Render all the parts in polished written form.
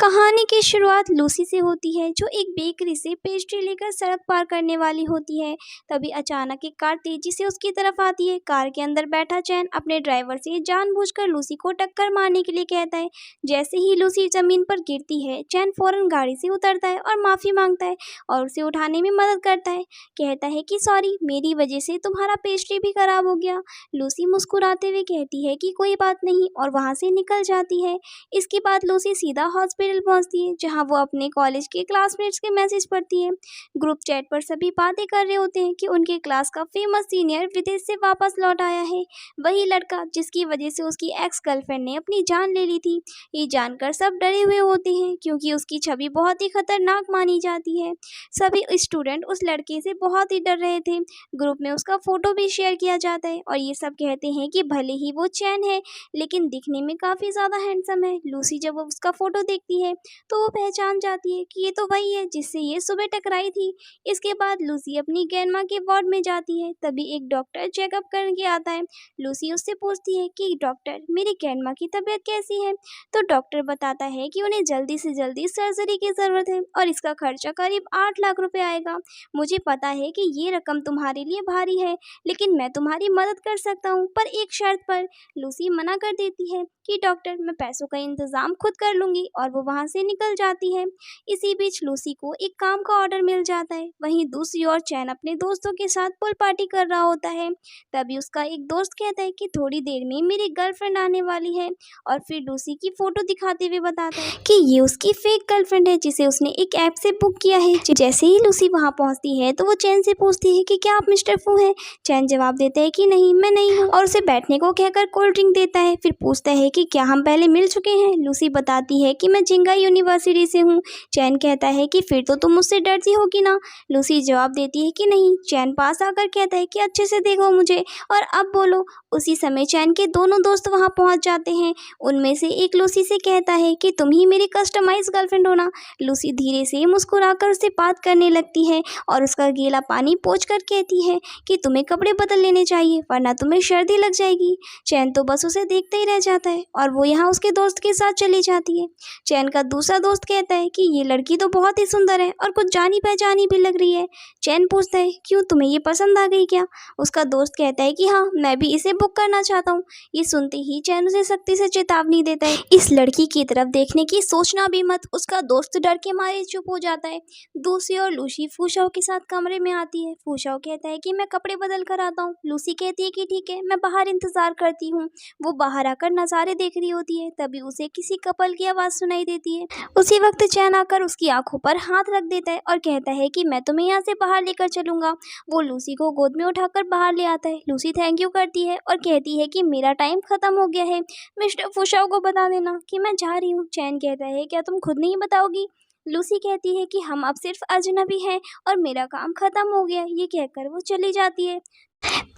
कहानी की शुरुआत लूसी से होती है, जो एक बेकरी से पेस्ट्री लेकर सड़क पार करने वाली होती है। तभी अचानक एक कार तेजी से उसकी तरफ आती है। कार के अंदर बैठा चैन अपने ड्राइवर से जानबूझकर लूसी को टक्कर मारने के लिए कहता है। जैसे ही लूसी जमीन पर गिरती है, चैन फौरन गाड़ी से उतरता है और माफ़ी मांगता है और उसे उठाने में मदद करता है। कहता है कि सॉरी, मेरी वजह से तुम्हारा पेस्ट्री भी खराब हो गया। लूसी मुस्कुराते हुए कहती है कि कोई बात नहीं और वहाँ से निकल जाती है। इसके बाद लूसी सीधा हॉस्पिटल पहुंचती है, जहां वो अपने कॉलेज के क्लासमेट्स के मैसेज पढ़ती है। ग्रुप चैट पर सभी बातें कर रहे होते हैं कि उनके क्लास का फेमस सीनियर विदेश से वापस लौट आया है, वही लड़का जिसकी वजह से उसकी एक्स गर्लफ्रेंड ने अपनी जान ले ली थी। ये जानकर सब डरे हुए होते हैं, क्योंकि उसकी छवि बहुत ही खतरनाक मानी जाती है। सभी स्टूडेंट उस लड़के से बहुत ही डर रहे थे। ग्रुप में उसका फोटो भी शेयर किया जाता है और ये सब कहते हैं कि भले ही वो चैन है, लेकिन दिखने में काफ़ी ज़्यादा हैंडसम है। लूसी जब वो उसका फ़ोटो देखती है तो वो पहचान जाती है कि ये तो वही है जिससे ये सुबह टकराई थी। इसके बाद लूसी अपनी ग्रैंडमा के वार्ड में जाती है। तभी एक डॉक्टर चेकअप करके आता है। लूसी उससे पूछती है कि डॉक्टर, मेरी ग्रैंडमा की तबीयत कैसी है? तो डॉक्टर बताता है कि उन्हें जल्दी से जल्दी सर्जरी की ज़रूरत है और इसका खर्चा करीब 8 लाख रुपए आएगा। मुझे पता है कि ये रकम तुम्हारे लिए भारी है, लेकिन मैं तुम्हारी मदद कर सकता हूँ, पर एक शर्त पर। लूसी मना कर देती है कि डॉक्टर, मैं पैसों का इंतज़ाम खुद कर लूँगी, और वो वहाँ से निकल जाती है। इसी बीच लूसी को एक काम का ऑर्डर मिल जाता है। वहीं दूसरी ओर चैन अपने दोस्तों के साथ पूल पार्टी कर रहा होता है। तभी उसका एक दोस्त कहता है कि थोड़ी देर में मेरी गर्लफ्रेंड आने वाली है, और फिर लूसी की फ़ोटो दिखाते हुए बताता है कि ये उसकी फेक गर्लफ्रेंड है, जिसे उसने एक ऐप से बुक किया है। जैसे ही लूसी वहाँ पहुँचती है तो वो चैन से पूछती है कि क्या आप मिस्टर फू हैं? चैन जवाब देता है कि नहीं, मैं नहीं हूँ, और उसे बैठने को कहकर कोल्ड ड्रिंक देता है। फिर पूछता है कि क्या हम पहले मिल चुके हैं? लूसी बताती है कि मैं जिंगा यूनिवर्सिटी से हूँ। चैन कहता है कि फिर तो तुम मुझसे डरती होगी ना? लूसी जवाब देती है कि नहीं। चैन पास आकर कहता है कि अच्छे से देखो मुझे, और अब बोलो। उसी समय चैन के दोनों दोस्त वहाँ पहुँच जाते हैं। उनमें से एक लूसी से कहता है कि तुम ही मेरी कस्टमाइज गर्लफ्रेंड हो ना? लूसी धीरे से मुस्कुराकर उससे बात करने लगती है और उसका गीला पानी पोंछ कर कहती है कि तुम्हें कपड़े बदल लेने चाहिए, वरना तुम्हें सर्दी लग जाएगी। चैन तो बस उसे देखते ही रह जाता है और वो यहाँ उसके दोस्त के साथ चली जाती है। चैन का दूसरा दोस्त कहता है कि ये लड़की तो बहुत ही सुंदर है और कुछ जानी पहचानी भी लग रही है। चैन पूछता है, क्यों, तुम्हें ये पसंद आ गई क्या? उसका दोस्त कहता है कि हाँ, मैं भी इसे बुक करना चाहता हूँ। ये सुनते ही चैन उसे सख्ती से चेतावनी देता है, इस लड़की की तरफ देखने की सोचना भी मत। उसका दोस्त डर के मारे चुप हो जाता है। दूसरी ओर लूसी फूशाओ के साथ कमरे में आती है। फूशाओ कहता है कि मैं कपड़े बदल कर आता हूँ। लूसी कहती है कि ठीक है, मैं बाहर इंतजार करती हूँ। वो बाहर आकर नज़ारे देख रही होती है। तभी उसे किसी कपल की आवाज़ सुनाई देती है। उसी वक्त चैन आकर उसकी आंखों पर हाथ रख देता है और कहता है कि मैं तुम्हें यहाँ से बाहर लेकर चलूंगा। वो लूसी को गोद में उठाकर बाहर ले आता है। लूसी थैंक यू करती है और कहती है कि मेरा टाइम खत्म हो गया है, मिस्टर फूशाओ को बता देना कि मैं जा रही हूँ। चैन कहता है, क्या तुम खुद नहीं बताओगी? लूसी कहती है कि हम अब सिर्फ अजनबी हैं और मेरा काम खत्म हो गया। ये कहकर वो चली जाती है।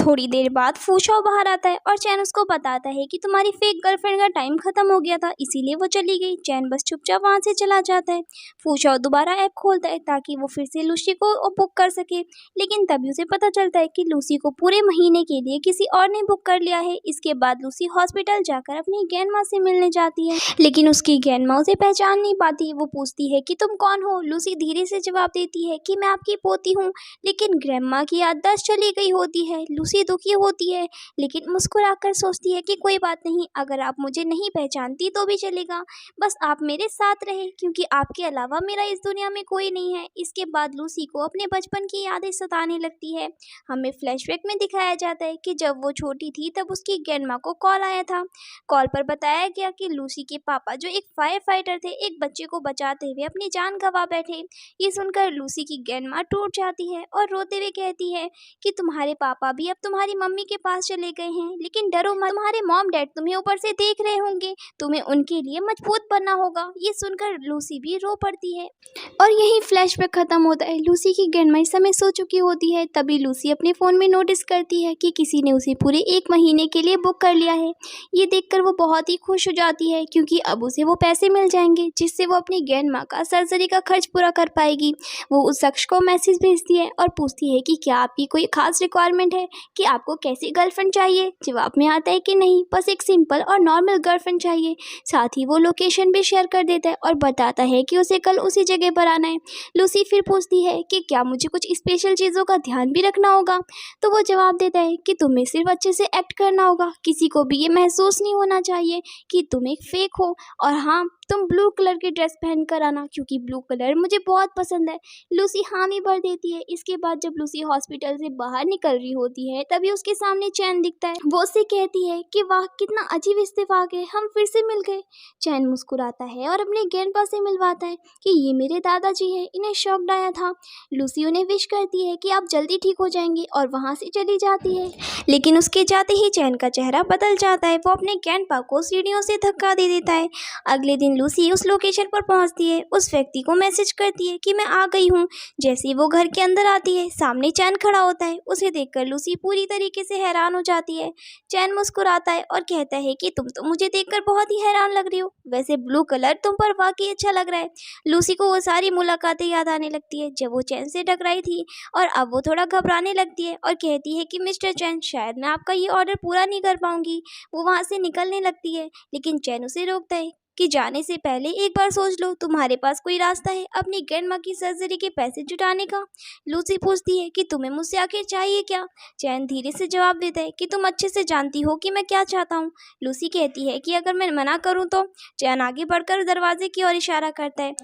थोड़ी देर बाद फूशाओ बाहर आता है और चैन उसको बताता है कि तुम्हारी फेक गर्लफ्रेंड का टाइम खत्म हो गया था, इसीलिए वो चली गई। चैन बस चुपचाप वहाँ से चला जाता है। फूशाओ दोबारा ऐप खोलता है ताकि वो फिर से लूसी को बुक कर सके, लेकिन तभी उसे पता चलता है कि लूसी को पूरे महीने के लिए किसी और ने बुक कर लिया है। इसके बाद लूसी हॉस्पिटल जाकर अपनी ग्रैंडमा से मिलने जाती है, लेकिन उसकी ग्रैंडमा उसे पहचान नहीं पाती। वो पूछती है कि तुम कौन हो? लूसी धीरे से जवाब देती है कि मैं आपकी पोती हूँ, लेकिन ग्रैंडमा की याददाश्त चली गई होती है। लूसी दुखी होती है, लेकिन मुस्कुराकर सोचती है कि कोई बात नहीं, अगर आप मुझे नहीं पहचानती तो भी चलेगा, बस आप मेरे साथ रहे, क्योंकि आपके अलावा मेरा इस दुनिया में कोई नहीं है। इसके बाद लूसी को अपने बचपन की यादें सताने लगती है। हमें फ्लैशबैक में दिखाया जाता है कि जब वो छोटी थी तब उसकी ग्रैंडमा को कॉल आया था। कॉल पर बताया गया कि लूसी के पापा, जो एक फायर फाइटर थे, एक बच्चे को बचाते हुए अपनी जान गंवा बैठे। ये सुनकर लूसी की ग्रैंडमा टूट जाती है और रोते हुए कहती है कि तुम्हारे पापा भी अब तुम्हारी मम्मी के पास चले गए हैं, लेकिन डरो मत, तुम्हारे मॉम डैड तुम्हें ऊपर से देख रहे होंगे, तुम्हें उनके लिए मजबूत बनना होगा। ये सुनकर लूसी भी रो पड़ती है और यही फ्लैशबैक खत्म होता है। लूसी की ग्रैंडमा इस समय सो चुकी होती है। तभी लूसी अपने फ़ोन में नोटिस करती है कि किसी ने उसे पूरे 1 महीने के लिए बुक कर लिया है। ये देखकर वो बहुत ही खुश हो जाती है, क्योंकि अब उसे वो पैसे मिल जाएंगे जिससे वो अपनी ग्रैंडमा का सर्जरी का खर्च पूरा कर पाएगी। वो उस शख्स को मैसेज भेजती है और पूछती है कि क्या आपकी कोई खास रिक्वायरमेंट है, कि आपको कैसी गर्लफ्रेंड चाहिए। जवाब में आता है कि नहीं, बस एक सिंपल और नॉर्मल गर्लफ्रेंड चाहिए। साथ ही वो लोकेशन भी शेयर कर देता है और बताता है कि उसे कल उसी जगह पर आना है। लूसी फिर पूछती है कि क्या मुझे कुछ स्पेशल चीज़ों का ध्यान भी रखना होगा। तो वो जवाब देता है कि तुम्हें सिर्फ अच्छे से एक्ट करना होगा, किसी को भी ये महसूस नहीं होना चाहिए कि तुम एक फेक हो। और हाँ, तुम ब्लू कलर की ड्रेस पहन कर आना, क्योंकि ब्लू कलर मुझे बहुत पसंद है। लूसी हामी भर देती है। इसके बाद जब लूसी हॉस्पिटल से बाहर निकल रही होती है तभी उसके सामने चैन दिखता है। वो उससे कहती है कि वाह, कितना अजीब इत्तेफाक है, हम फिर से मिल गए। चैन मुस्कुराता है और अपने ग्रैंडपा से मिलवाता है कि ये मेरे दादाजी हैं, इन्हें शॉक आया था। लूसी उन्हें विश करती है कि आप जल्दी ठीक हो जाएंगे और वहाँ से चली जाती है। लेकिन उसके जाते ही चैन का चेहरा बदल जाता है। वो अपने ग्रैंडपा को सीढ़ियों से धक्का दे देता है। अगले दिन लूसी उस लोकेशन पर पहुंचती है, उस व्यक्ति को मैसेज करती है कि मैं आ गई हूँ। जैसे ही वो घर के अंदर आती है, सामने चैन खड़ा होता है। उसे देखकर लूसी पूरी तरीके से हैरान हो जाती है। चैन मुस्कुराता है और कहता है कि तुम तो मुझे देखकर बहुत ही हैरान लग रही हो, वैसे ब्लू कलर तुम पर वाकई अच्छा लग रहा है। लूसी को वो सारी मुलाकातें याद आने लगती है जब वो चैन से टकराई थी, और अब वो थोड़ा घबराने लगती है और कहती है कि मिस्टर चैन, शायद मैं आपका ये ऑर्डर पूरा नहीं कर पाऊंगी। वो वहाँ से निकलने लगती है, लेकिन चैन उसे रोकता है कि जाने से पहले एक बार सोच लो, तुम्हारे पास कोई रास्ता है अपनी ग्रैंडमा की सर्जरी के पैसे जुटाने का। लूसी पूछती है कि तुम्हें मुझसे आखिर चाहिए क्या। चैन धीरे से जवाब देता है कि तुम अच्छे से जानती हो कि मैं क्या चाहता हूँ। लूसी कहती है कि अगर मैं मना करूँ तो। चैन आगे बढ़कर दरवाजे की ओर इशारा करता है,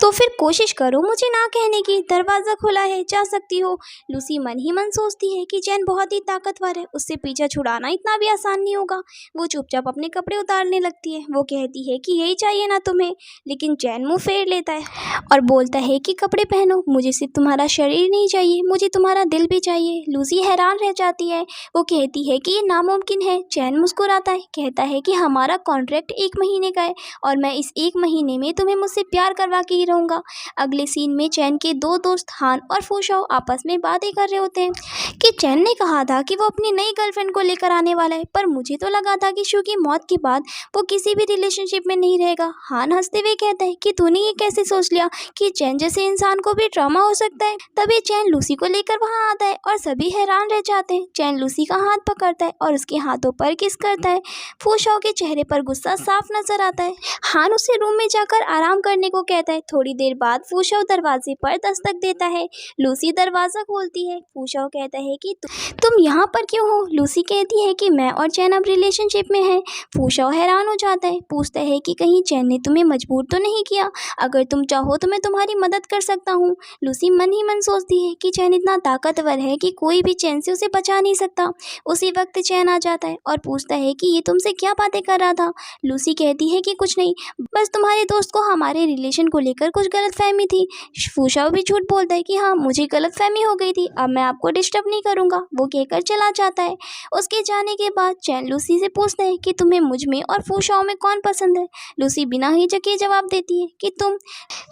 तो फिर कोशिश करो मुझे ना कहने की, दरवाज़ा खुला है, जा सकती हो। लूसी मन ही मन सोचती है कि चैन बहुत ही ताकतवर है, उससे पीछा छुड़ाना इतना भी आसान नहीं होगा। वो चुपचाप अपने कपड़े उतारने लगती है। वो कहती है कि यही चाहिए ना तुम्हें, लेकिन चैन मुंह फेर लेता है और बोलता है कि कपड़े पहनो, मुझे सिर्फ तुम्हारा शरीर नहीं चाहिए, मुझे तुम्हारा दिल भी चाहिए। लूसी हैरान रह जाती है। वो कहती है कि ये नामुमकिन है। चैन मुस्कुराता है, कहता है कि हमारा कॉन्ट्रैक्ट 1 महीने का है और मैं इस 1 महीने में तुम्हें मुझसे प्यार करवा के ही रहूँगा। अगले सीन में चैन के 2 दोस्त हान और फूशाओ आपस में बातें कर रहे होते हैं कि चैन ने कहा था कि वो अपनी नई गर्लफ्रेंड को लेकर आने वाला है, पर मुझे तो लगा था कि शू की मौत के बाद वो किसी भी रिलेशनशिप में नहीं रहेगा। हान हंसते हुए कहता है कि तूने ये कैसे सोच लिया कि चैन जैसे इंसान को भी ट्रॉमा हो सकता है। तभी चैन लूसी को लेकर वहां आता है और सभी हैरान रह जाते हैं। चैन लूसी का हाथ पकड़ता है और उसके हाथों पर किस करता है। फूशाओ के चेहरे पर गुस्सा साफ नजर आता है। हान उसे रूम में जाकर आराम करने को कहता है। थोड़ी देर बाद फूशाओ दरवाजे पर दस्तक देता है। लूसी दरवाजा खोलती है। फूशाओ कहता है कि तुम यहाँ पर क्यों हो। लूसी कहती है कि मैं और चैन अब रिलेशनशिप में है। फूशाओ हैरान हो जाता है, पूछता है कि कहीं चैन ने तुम्हें मजबूर तो नहीं किया, अगर तुम चाहो तो मैं तुम्हारी मदद कर सकता हूँ। लूसी मन ही मन सोचती है कि चैन इतना ताकतवर है कि कोई भी चैन से उसे बचा नहीं सकता। उसी वक्त चैन आ जाता है और पूछता है कि ये तुमसे क्या बातें कर रहा था। लूसी कहती है कि कुछ नहीं, बस तुम्हारे दोस्त को हमारे रिलेशन को लेकर कुछ गलतफहमी थी। फूशाओ भी झूठ बोलता है कि हाँ, मुझे गलतफहमी हो गई थी, अब मैं आपको डिस्टर्ब नहीं करूँगा। वो कहकर चला जाता है। उसके जाने के बाद चैन लूसी से पूछता है कि तुम्हें मुझ में और फूशाओ में कौन पसंद है। लूसी बिना हिचके जवाब देती है कि तुम।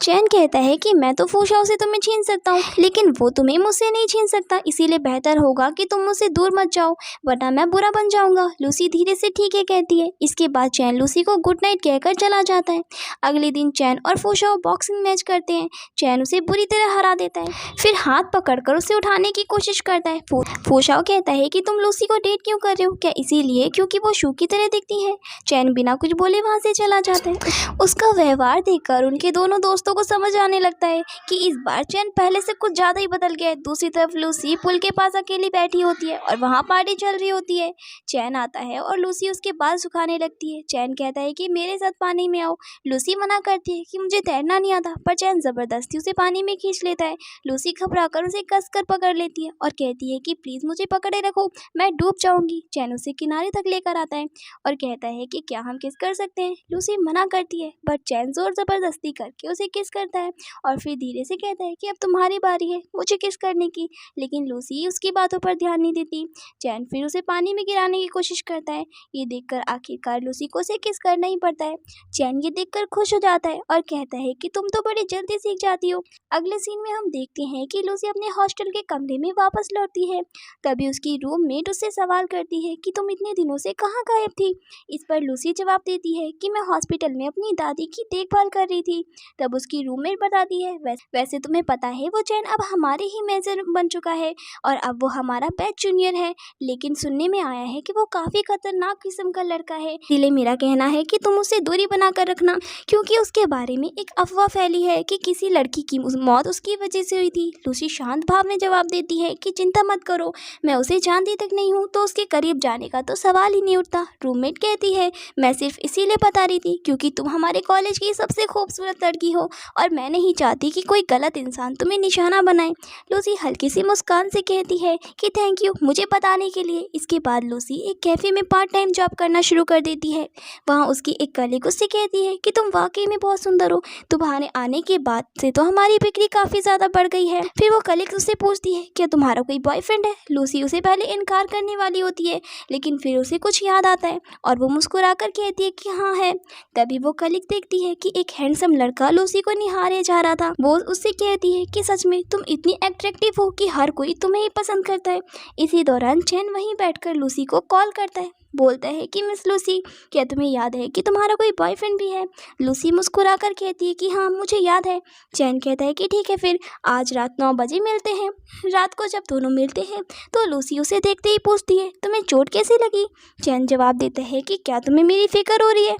चैन कहता है कि मैं तो फूशाओ से तुम्हें छीन सकता हूँ, लेकिन वो तुम्हें मुझसे नहीं छीन सकता, इसीलिए बेहतर होगा कि तुम मुझसे दूर मत जाओ, वरना मैं बुरा बन जाऊंगा। लूसी धीरे से ठीक है कहती है। इसके बाद चैन लूसी को गुड नाइट कहकर चला जाता है। अगले दिन चैन और फूशाओ बॉक्सिंग मैच करते हैं। चैन उसे बुरी तरह हरा देता है, फिर हाथ पकड़कर उसे उठाने की कोशिश करता है। फूशाओ कहता है कि तुम लूसी को डेट क्यों कर रहे हो, क्या इसीलिए क्योंकि वो शू की तरह दिखती है। चैन बिना कुछ बोले वहां से चला जाता है। उसका व्यवहार देखकर उनके दोनों दोस्तों को समझ आने लगता है कि इस बार चैन पहले से कुछ ज्यादा ही बदल गया है। दूसरी तरफ लूसी पुल के पास अकेली बैठी होती है और वहाँ पार्टी चल रही होती है। चैन आता है और लूसी उसके बाल सुखाने लगती है। चैन कहता है कि मेरे साथ पानी में आओ। लूसी मना करती है कि मुझे तैरना नहीं आता, पर चैन जबरदस्ती उसे पानी में खींच लेता है। लूसी घबराकर उसे कसकर पकड़ लेती है और कहती है कि प्लीज मुझे पकड़े रखो, मैं डूब जाऊंगी। चैन उसे किनारे तक लेकर आता है और कहता है कि क्या हम किस कर सकते हैं। लूसी मना करती है, बट चैन जोर जबरदस्ती करके उसे किस करता है और फिर धीरे से कहता है कि अब तुम्हारी बारी है मुझे किस करने की, लेकिन लूसी उसकी बातों पर ध्यान नहीं देती। चैन फिर उसे पानी में गिराने की कोशिश करता है। ये देखकर आखिरकार लूसी को उसे किस करना ही पड़ता है। चैन ये देखकर खुश हो जाता है और कहता है कि तुम तो बड़ी जल्दी सीख जाती हो। अगले सीन में हम देखते हैं कि लूसी अपने हॉस्टल के कमरे में वापस लौटती है। तभी उसकी रूममेट उससे सवाल करती है कि तुम इतने दिनों से कहाँ गायब थी। इस पर लूसी जवाब देती है कि मैं हॉस्पिटल में अपनी दादी की देखभाल कर रही थी। तब उसकी रूममेट बताती है, वैसे तुम्हें पता है वो चैन अब हमारे ही मेजर बन चुका है और अब वो हमारा बेस्ट जूनियर है, लेकिन सुनने में आया है कि वो काफ़ी खतरनाक किस्म का लड़का है, इसलिए मेरा कहना है कि तुम उससे दूरी बना कर रखना, क्योंकि उसके बारे में एक अफवाह फैली है कि किसी लड़की की मौत उसकी वजह से हुई थी। लूसी शांत भाव में जवाब देती है कि चिंता मत करो, मैं उसे जानती तक नहीं हूँ तो उसके करीब जाने का तो सवाल ही नहीं उठता। रूममेट कहती है, मैं सिर्फ इसीलिए बता रही थी क्योंकि तुम हमारे कॉलेज की सबसे खूबसूरत लड़की हो और मैं नहीं चाहती कि कोई गलत इंसान तुम्हें निशाना बनाए। लूसी हल्की सी मुस्कान से कहती है कि थैंक यू मुझे बताने के लिए। इसके बाद लूसी एक कैफ़े में पार्ट टाइम जॉब करना शुरू कर देती है। वहाँ उसकी एक कलीग उससे कहती है कि तुम वाकई में बहुत सुंदर हो, तुम्हारे आने के बाद से तो हमारी बिक्री काफ़ी ज़्यादा बढ़ गई है। फिर वो कलीग उससे पूछती है, क्या तुम्हारा कोई बॉयफ्रेंड है? लूसी उसे पहले इनकार करने वाली होती है, लेकिन फिर उसे कुछ याद आता है और वो मुस्कुराकर कहती है कि हाँ है। तभी वो कलीग देखती है कि एक हैंडसम लड़का लूसी को निहारे जा रहा था। वो उससे कहती है कि सच में तुम इतनी अट्रैक्टिव हो कि हर कोई तुम्हें ही पसंद करता है। इसी दौरान चैन वहीं बैठकर लूसी को कॉल करता है, बोलता है कि मिस लूसी, क्या तुम्हें याद है कि तुम्हारा कोई बॉयफ्रेंड भी है? लूसी मुस्कुराकर कहती है कि हाँ मुझे याद है। चैन कहता है कि ठीक है, फिर आज रात 9 बजे मिलते हैं। रात को जब दोनों मिलते हैं तो लूसी उसे देखते ही पूछती है, तुम्हें चोट कैसी लगी? चैन जवाब देता है कि क्या तुम्हें मेरी फिक्र हो रही है?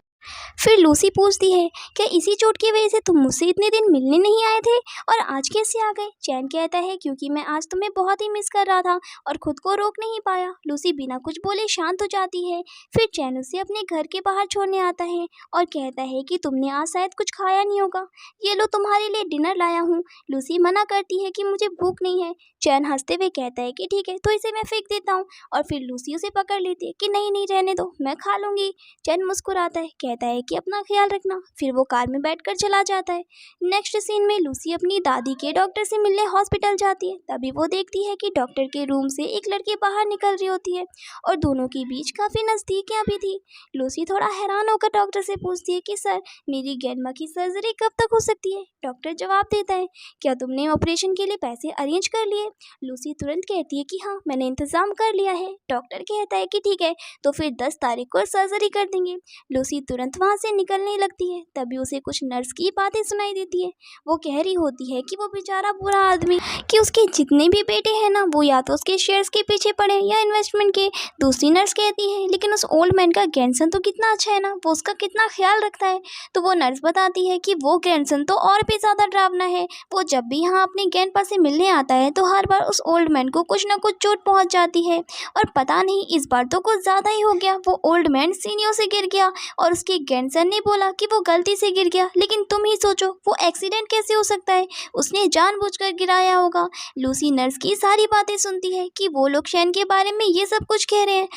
फिर लूसी पूछती है, क्या इसी चोट की वजह से तुम मुझसे इतने दिन मिलने नहीं आए थे और आज कैसे आ गए? चैन कहता है, क्योंकि मैं आज तुम्हें बहुत ही मिस कर रहा था और खुद को रोक नहीं पाया। लूसी बिना कुछ बोले शांत हो जाती है। फिर चैन उसे अपने घर के बाहर छोड़ने आता है और कहता है कि तुमने आज शायद कुछ खाया नहीं होगा, ये लो तुम्हारे लिए डिनर लाया हूँ। लूसी मना करती है कि मुझे भूख नहीं है। चैन हंसते हुए कहता है कि ठीक है, तो इसे मैं फेंक देता हूँ, और फिर लूसी उसे पकड़ लेती है कि नहीं नहीं रहने दो, मैं खा लूँगी। चैन मुस्कुराता है, कहता है कि अपना ख्याल रखना। फिर वो कार में बैठकर चला जाता है। नेक्स्ट सीन में लूसी अपनी दादी के डॉक्टर से मिलने हॉस्पिटल जाती है। तभी वो देखती है कि डॉक्टर के रूम से एक लड़की बाहर निकल रही होती है और दोनों के बीच काफ़ी नज़दीकियाँ भी थी। लूसी थोड़ा हैरान होकर डॉक्टर से पूछती है कि सर, मेरी ग्रैंडमा की सर्जरी कब तक हो सकती है? डॉक्टर जवाब देता है, क्या तुमने ऑपरेशन के लिए पैसे अरेंज कर लिए? लूसी तुरंत कहती है कि हाँ, मैंने इंतज़ाम कर लिया है। डॉक्टर कहता है कि ठीक है, तो फिर 10 तारीख को सर्जरी कर देंगे। लूसी तुरंत वहाँ से निकलने लगती है। तभी उसे कुछ नर्स की बातें सुनाई देती है। वो कह रही होती है कि वो बेचारा बुरा आदमी, कि उसके जितने भी बेटे हैं ना, वो या तो उसके शेयर्स के पीछे पड़े या इन्वेस्टमेंट के। दूसरी नर्स कहती है, लेकिन उस ओल्ड मैन का ग्रैंडसन तो कितना अच्छा है ना, वो उसका कितना ख्याल रखता है। तो वो नर्स बताती है कि वो ग्रैंडसन तो और भी ज़्यादा डरावना है। वो जब भी यहाँ अपने ग्रैंडपा से मिलने आता है तो हर बार उस ओल्ड मैन को कुछ ना कुछ चोट पहुँच जाती है, और पता नहीं इस बार तो कुछ ज़्यादा ही हो गया। वो ओल्ड मैन सीढ़ियों से गिर गया और उसके ग्रैंडसन ने बोला कि वो गलती से गिर गया, लेकिन तुम ही सोचो वो एक्सीडेंट कैसे हो सकता है, उसने जानबूझकर गिराया होगा। लूसी नर्स की सारी बातें सुनती है कि वो लोग शैन के बारे में ये सब कुछ कह रहे हैं।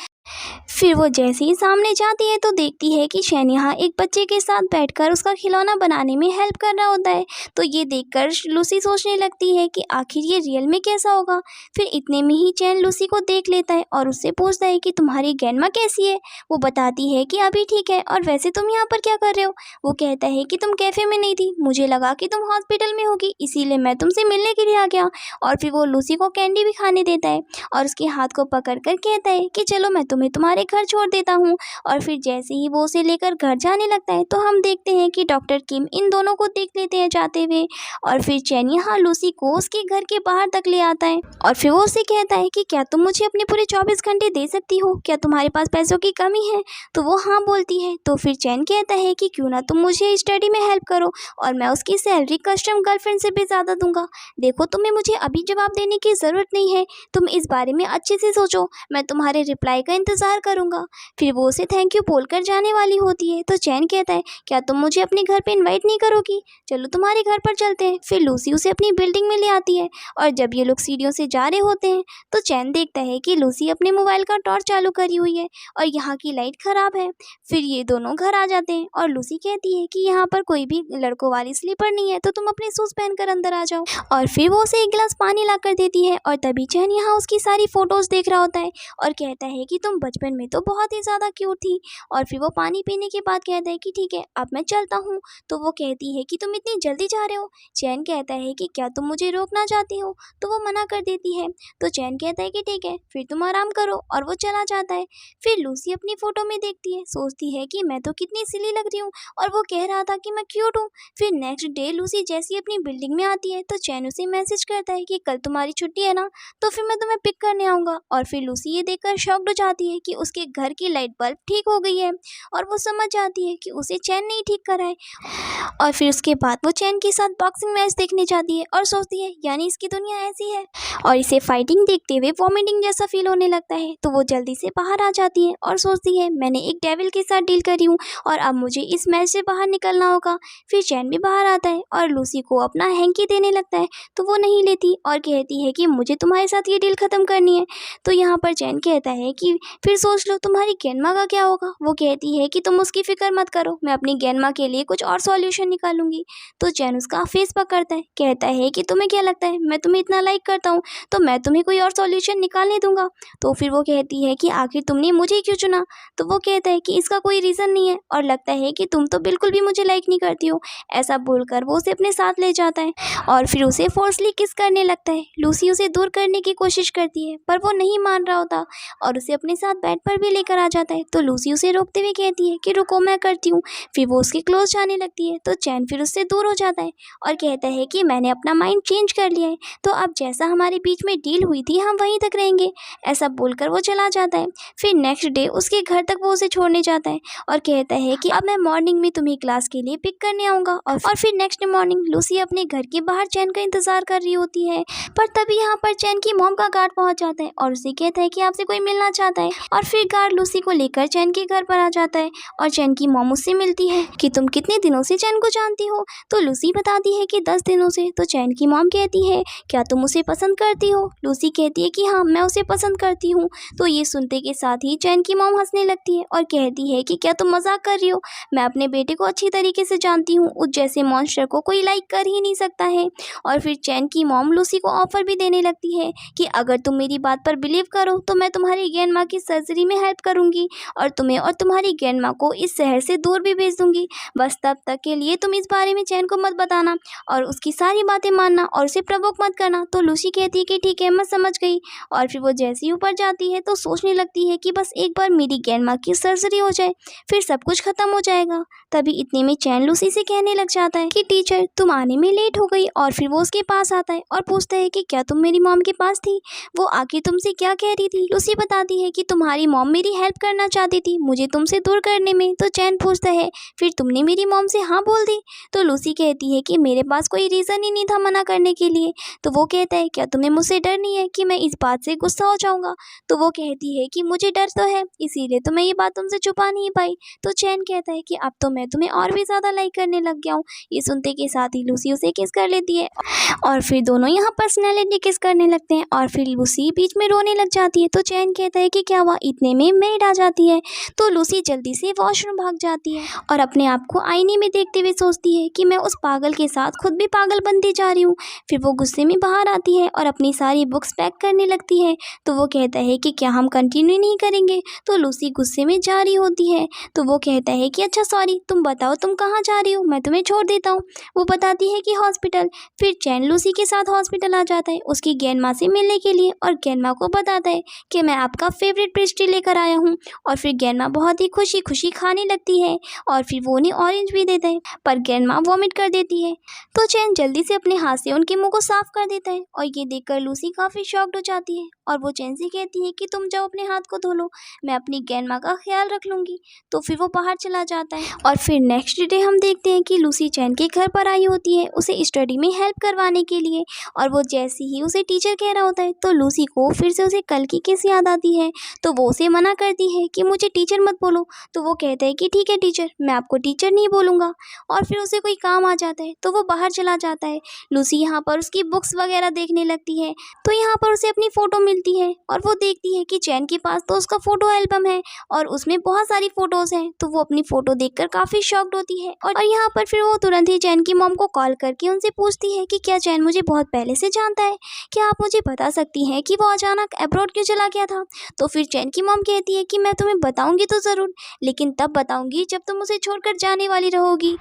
फिर वो जैसे ही सामने जाती है तो देखती है कि शैन यहाँ एक बच्चे के साथ बैठकर उसका खिलौना बनाने में हेल्प कर रहा होता है। तो ये देखकर लूसी सोचने लगती है कि आखिर ये रियल में कैसा होगा। फिर इतने में ही चैन लूसी को देख लेता है और उससे पूछता है कि तुम्हारी ग्रैंडमा कैसी है? वो बताती है कि अभी ठीक है, और वैसे तुम यहाँ पर क्या कर रहे हो? वो कहता है कि तुम कैफ़े में नहीं थी, मुझे लगा कि तुम हॉस्पिटल में होगी, इसीलिए मैं तुमसे मिलने के लिए आ गया। और फिर वो लूसी को कैंडी भी खाने देता है और उसके हाथ को पकड़ कर कहता है कि चलो मैं तुम्हें तुम्हारे घर छोड़ देता हूँ। और फिर जैसे ही वो उसे लेकर घर जाने लगता है तो हम देखते हैं कि डॉक्टर किम इन दोनों को देख लेते हैं जाते हुए, और फिर चैन यहाँ लूसी को उसके घर के बाहर तक ले आता है और फिर वो उसे कहता है कि क्या तुम मुझे अपने पूरे 24 घंटे दे सकती हो? क्या तुम्हारे पास पैसों की कमी है? तो वो हाँ बोलती है। तो फिर चैन कहता है कि क्यों ना तुम मुझे स्टडी में हेल्प करो और मैं उसकी सैलरी कस्टम गर्लफ्रेंड से भी ज़्यादा दूंगा। देखो, तुम्हें मुझे अभी जवाब देने की ज़रूरत नहीं है, तुम इस बारे में अच्छे से सोचो, मैं तुम्हारे रिप्लाई का इंतज़ार करूँगा। फिर वो उसे थैंक यू बोलकर जाने वाली होती है तो चैन कहता है, क्या तुम मुझे अपने घर पे इनवाइट नहीं करोगी? चलो तुम्हारे घर पर चलते हैं। फिर लूसी उसे अपनी बिल्डिंग में ले आती है और जब ये लोग सीढ़ियों से जा रहे होते हैं तो चैन देखता है कि लूसी अपने मोबाइल का टॉर्च चालू करी हुई है और यहाँ की लाइट ख़राब है। फिर ये दोनों घर आ जाते हैं और लूसी कहती है कि यहाँ पर कोई भी लड़कों वाली स्लीपर नहीं है, तो तुम अपने शूज़ पहनकर अंदर आ जाओ। और फिर वो उसे एक गिलास पानी ला कर देती है और तभी चैन यहाँ उसकी सारी फ़ोटोज़ देख रहा होता है और कहता है कि तुम तुम बचपन में तो बहुत ही ज़्यादा क्यूट थी। और फिर वो पानी पीने के बाद कहता है कि ठीक है अब मैं चलता हूँ। तो वो कहती है कि तुम इतनी जल्दी जा रहे हो। चैन कहता है कि क्या तुम मुझे रोकना चाहती हो। तो वो मना कर देती है। तो चैन कहता है कि ठीक है फिर तुम आराम करो, और वो चला जाता है। फिर लूसी अपनी फ़ोटो में देखती है, सोचती है कि मैं तो कितनी सिली लग रही हूँ, और वो कह रहा था कि मैं क्यूट हूँ। फिर नेक्स्ट डे लूसी जैसी अपनी बिल्डिंग में आती है तो चैन उसे मैसेज करता है कि कल तुम्हारी छुट्टी है ना, तो फिर मैं तुम्हें पिक करने आऊँगा। और फिर लूसी ये देखकर शॉक्ड हो जाती है कि उसके घर की लाइट बल्ब ठीक हो गई है, और वो समझ जाती है कि उसे चैन नहीं ठीक करा है। और फिर उसके बाद वो चैन के साथ बॉक्सिंग मैच देखने जाती है और सोचती है यानी इसकी दुनिया ऐसी है, और इसे फाइटिंग देखते हुए वॉमिटिंग जैसा फील होने लगता है। तो वो जल्दी से बाहर आ जाती है और सोचती है मैंने एक डेविल के साथ डील करी हूँ, और अब मुझे इस मैच से बाहर निकलना होगा। फिर चैन भी बाहर आता है और लूसी को अपना हैंकी देने लगता है, तो वो नहीं लेती और कहती है कि मुझे तुम्हारे साथ ये डील ख़त्म करनी है। तो यहाँ पर चैन कहता है कि फिर सोच लो तुम्हारी ग्रैंडमा का क्या होगा। वो कहती है कि तुम उसकी फिक्र मत करो, मैं अपनी ग्रैंडमा के लिए कुछ और सॉल्यूशन निकालूंगी। तो चैन उसका फेस पकड़ता है, कहता है कि तुम्हें क्या लगता है मैं तुम्हें इतना लाइक करता हूँ तो मैं तुम्हें कोई और सॉल्यूशन निकालने दूंगा। तो फिर वो कहती है कि आखिर तुमने मुझे क्यों चुना। तो वो कहता है कि इसका कोई रीज़न नहीं है, और लगता है कि तुम तो बिल्कुल भी मुझे लाइक नहीं करती हो। ऐसा बोलकर वो उसे अपने साथ ले जाता है और फिर उसे फोर्सली किस करने लगता है। लूसी उसे दूर करने की कोशिश करती है पर वो नहीं मान रहा होता, और उसे अपने साथ बेड पर भी लेकर आ जाता है। तो लूसी उसे रोकते हुए कहती है कि रुको मैं करती हूँ। फिर वो उसके क्लोज जाने लगती है तो चैन फिर उससे दूर हो जाता है और कहता है कि मैंने अपना माइंड चेंज कर लिया है, तो अब जैसा हमारे बीच में डील हुई थी हम वहीं तक रहेंगे। ऐसा बोलकर वो चला जाता है। फिर नेक्स्ट डे उसके घर तक वो उसे छोड़ने जाता है और कहता है कि अब मैं मॉर्निंग में तुम्हें क्लास के लिए पिक करने आऊँगा। और फिर नेक्स्ट मॉर्निंग लूसी अपने घर के बाहर चैन का इंतजार कर रही होती है, पर तभी यहाँ पर चैन की मॉम का गार्ड पहुँच जाता है और उसे कहता है कि आपसे कोई मिलना चाहता है। और फिर गार्ड लूसी को लेकर चैन के घर पर आ जाता है और चैन की मॉम उससे मिलती है कि तुम कितने दिनों से चैन को जानती हो। तो लूसी बताती है कि 10 दिनों से। तो चैन की मॉम कहती है क्या तुम उसे पसंद करती हो। लूसी कहती है कि हाँ मैं उसे पसंद करती हूँ। तो ये सुनते के साथ ही चैन की मॉम हंसने लगती है और कहती है कि क्या तुम मजाक कर रही हो, मैं अपने बेटे को अच्छी तरीके से जानती हूँ, उस जैसे मॉन्स्टर को कोई लाइक कर ही नहीं सकता है। और फिर चैन की मॉम लूसी को ऑफर भी देने लगती है कि अगर तुम मेरी बात पर बिलीव करो तो मैं तुम्हारी ग्रैंडमा की सर्जरी में हेल्प करूंगी और तुम्हें और तुम्हारी ग्रैंडमा को इस शहर से दूर भी भेज दूंगी। बस तब तक के लिए तुम इस बारे में चैन को मत बताना और उसकी सारी बातें मानना और उसे प्रवोक मत करना। तो लूसी कहती है कि ठीक है मैं समझ गई। और फिर वो जैसे ही ऊपर जाती है तो सोचने लगती है कि बस एक बार मेरी ग्रैंडमा की सर्जरी हो जाए फिर सब कुछ खत्म हो जाएगा। तभी इतने में चैन लूसी से कहने लग जाता है कि टीचर तुम आने में लेट हो गई। और फिर वो उसके पास आता है और पूछता है कि क्या तुम मेरी मॉम के पास थी, वो आखिर तुमसे क्या कह रही थी। लूसी बताती है कि तुम्हारी मॉम मेरी हेल्प करना चाहती थी मुझे तुमसे दूर करने में। तो चैन पूछता है फिर तुमने मेरी मॉम से हाँ बोल दी। तो लूसी कहती है कि मेरे पास कोई रीज़न ही नहीं था मना करने के लिए। तो वो कहता है क्या तुम्हें मुझसे डर नहीं है कि मैं इस बात से गुस्सा हो जाऊंगा। तो वो कहती है कि मुझे डर तो है, इसीलिए तो मैं ये बात तुमसे छुपा नहीं पाई। तो चैन कहता है कि अब तो मैं तुम्हें और भी ज़्यादा लाइक करने लग गया हूँ। ये सुनते के साथ ही लूसी उसे किस कर लेती है और फिर दोनों यहाँ पर्सनैलिटी किस करने लगते हैं और फिर लूसी बीच में रोने लग जाती है। तो चैन कहता है कि क्या हुआ। इतने में मेड आ जाती है। तो लूसी जल्दी से वॉशरूम भाग जाती है और अपने आप को आईने में देखते हुए सोचती है कि मैं उस पागल के साथ खुद भी पागल बनती जा रही हूँ। फिर वो गुस्से में बाहर आती है और अपनी सारी बुक्स पैक करने लगती है। तो वो कहता है कि क्या हम कंटिन्यू नहीं करेंगे। तो लूसी गुस्से में जा रही होती है। तो वो कहता है कि अच्छा सॉरी, तुम बताओ तुम कहाँ जा रही हो, मैं तुम्हें छोड़ देता हूँ। वो बताती है कि हॉस्पिटल। फिर चैन लूसी के साथ हॉस्पिटल आ जाता है उसकी ग्रैंडमा से मिलने के लिए और ग्रैंडमा को बताता है कि मैं आपका फेवरेट पेस्ट्री लेकर आया हूँ। और फिर ग्रैंडमा बहुत ही खुशी खुशी खाने लगती है और फिर वो उन्हें ऑरेंज भी देता है, पर ग्रैंडमा वॉमिट कर देती है। तो चैन जल्दी से अपने हाथ से उनके मुंह को साफ कर देता है और ये देखकर लूसी काफ़ी शॉक्ड हो जाती है और वो चैन से कहती है कि तुम जाओ अपने हाथ को धो लो, मैं अपनी ग्रैंडमा का ख्याल रख लूँगी। तो फिर वो बाहर चला जाता है और फिर नेक्स्ट डे हम देखते हैं कि लूसी चैन के घर पर आई होती है उसे स्टडी में हेल्प करवाने के लिए। और वो जैसे ही उसे टीचर कह रहा होता है तो लूसी को फिर से उसे कल की किस याद आती है। तो वो उसे मना करती है कि मुझे टीचर मत बोलो। तो वो कहता है कि ठीक है टीचर, मैं आपको टीचर नहीं बोलूँगा। और फिर उसे कोई काम आ जाता है तो वो बाहर चला जाता है। लूसी यहाँ पर उसकी बुक्स वगैरह देखने लगती है तो यहाँ पर उसे अपनी फ़ोटो मिलती है और वो देखती है कि चैन के पास तो उसका फ़ोटो एल्बम है और उसमें बहुत सारी फ़ोटोज़ हैं। तो वो अपनी फ़ोटो देखकर काफ़ी शॉक्ड होती है और यहाँ पर फिर वो तुरंत ही चैन की मॉम को कॉल करके उनसे पूछती है कि क्या चैन मुझे बहुत पहले से जानता है, क्या आप मुझे बता सकती हैं कि वो अचानक अब्रॉड क्यों चला गया था। तो फिर फिर चैन की मॉम कहती है कि मैं तुम्हें बताऊंगी तो ज़रूर, लेकिन तब बताऊंगी जब तुम उसे छोड़कर जाने वाली रहोगी,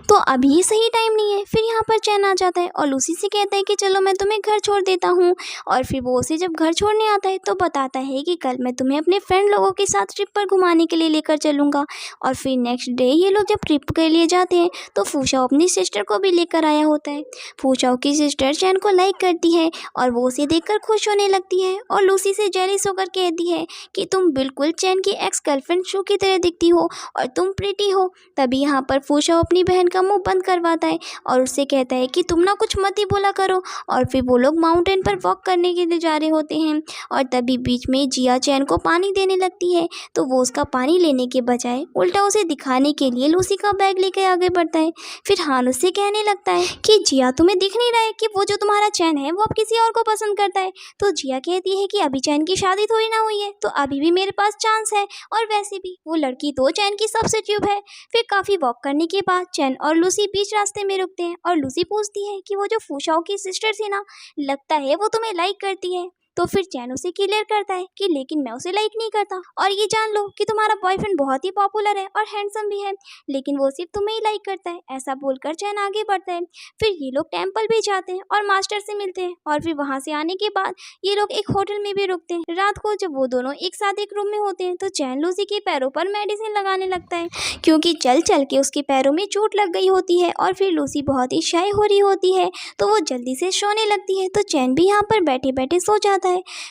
तो अभी सही टाइम नहीं है। फिर यहाँ पर चैन आ जाता है और लूसी से कहता है कि चलो मैं तुम्हें घर छोड़ देता हूँ। और फिर वो उसे जब घर छोड़ने आता है तो बताता है कि कल मैं तुम्हें अपने फ्रेंड लोगों के साथ ट्रिप पर घुमाने के लिए लेकर चलूँगा। और फिर नेक्स्ट डे ये लोग जब ट्रिप के लिए जाते हैं तो फूशाओ अपनी सिस्टर को भी लेकर आया होता है। फूशाओ की सिस्टर चैन को लाइक करती है और वो उसे देखकर खुश होने लगती है और लूसी से जेलिस होकर कहती है कि तुम बिल्कुल चैन की एक्स गर्लफ्रेंड शू की तरह दिखती हो और तुम प्रिटी हो। तभी यहाँ पर फूशाओ अपनी बहन का मुंह बंद करवाता है और उससे कहता है कि तुम ना कुछ मत ही बोला करो। और फिर वो लोग माउंटेन पर वॉक करने के लिए जा रहे होते हैं और तभी बीच में जिया चैन को पानी देने लगती है, तो वो उसका पानी लेने के बजाय उल्टा उसे दिखाने के लिए लूसी का बैग लेकर आगे बढ़ता है। फिर हान उससे कहने लगता है कि जिया तुम्हें दिख नहीं रहा है कि वो जो तुम्हारा चैन है वो अब किसी और को पसंद करता है। तो जिया कहती है कि अभी चैन की शादी थोड़ी ना हुई है, तो अभी भी मेरे पास चांस है, और वैसे भी वो लड़की तो चैन की सब्स्टिट्यूट है। फिर काफ़ी वॉक करने के बाद चैन और लूसी बीच रास्ते में रुकते हैं और लूसी पूछती है कि वो जो फूशाओ की सिस्टर थी ना, लगता है वो तुम्हें लाइक करती है। तो फिर चैन उसे क्लियर करता है कि लेकिन मैं उसे लाइक नहीं करता, और ये जान लो कि तुम्हारा बॉयफ्रेंड बहुत ही पॉपुलर है और हैंडसम भी है, लेकिन वो सिर्फ तुम्हें ही लाइक करता है। ऐसा बोलकर चैन आगे बढ़ता है। फिर ये लोग टेम्पल भी जाते हैं और मास्टर से मिलते हैं, और फिर वहाँ से आने के बाद ये लोग एक होटल में भी रुकते हैं। रात को जब वो दोनों एक साथ एक रूम में होते हैं तो चैन लूसी के पैरों पर मेडिसिन लगाने लगता है, क्योंकि चल चल के उसके पैरों में चोट लग गई होती है। और फिर लूसी बहुत ही शाय हो रही होती है तो वो जल्दी से सोने लगती है, तो चैन भी यहाँ पर बैठे बैठे सो जाता है।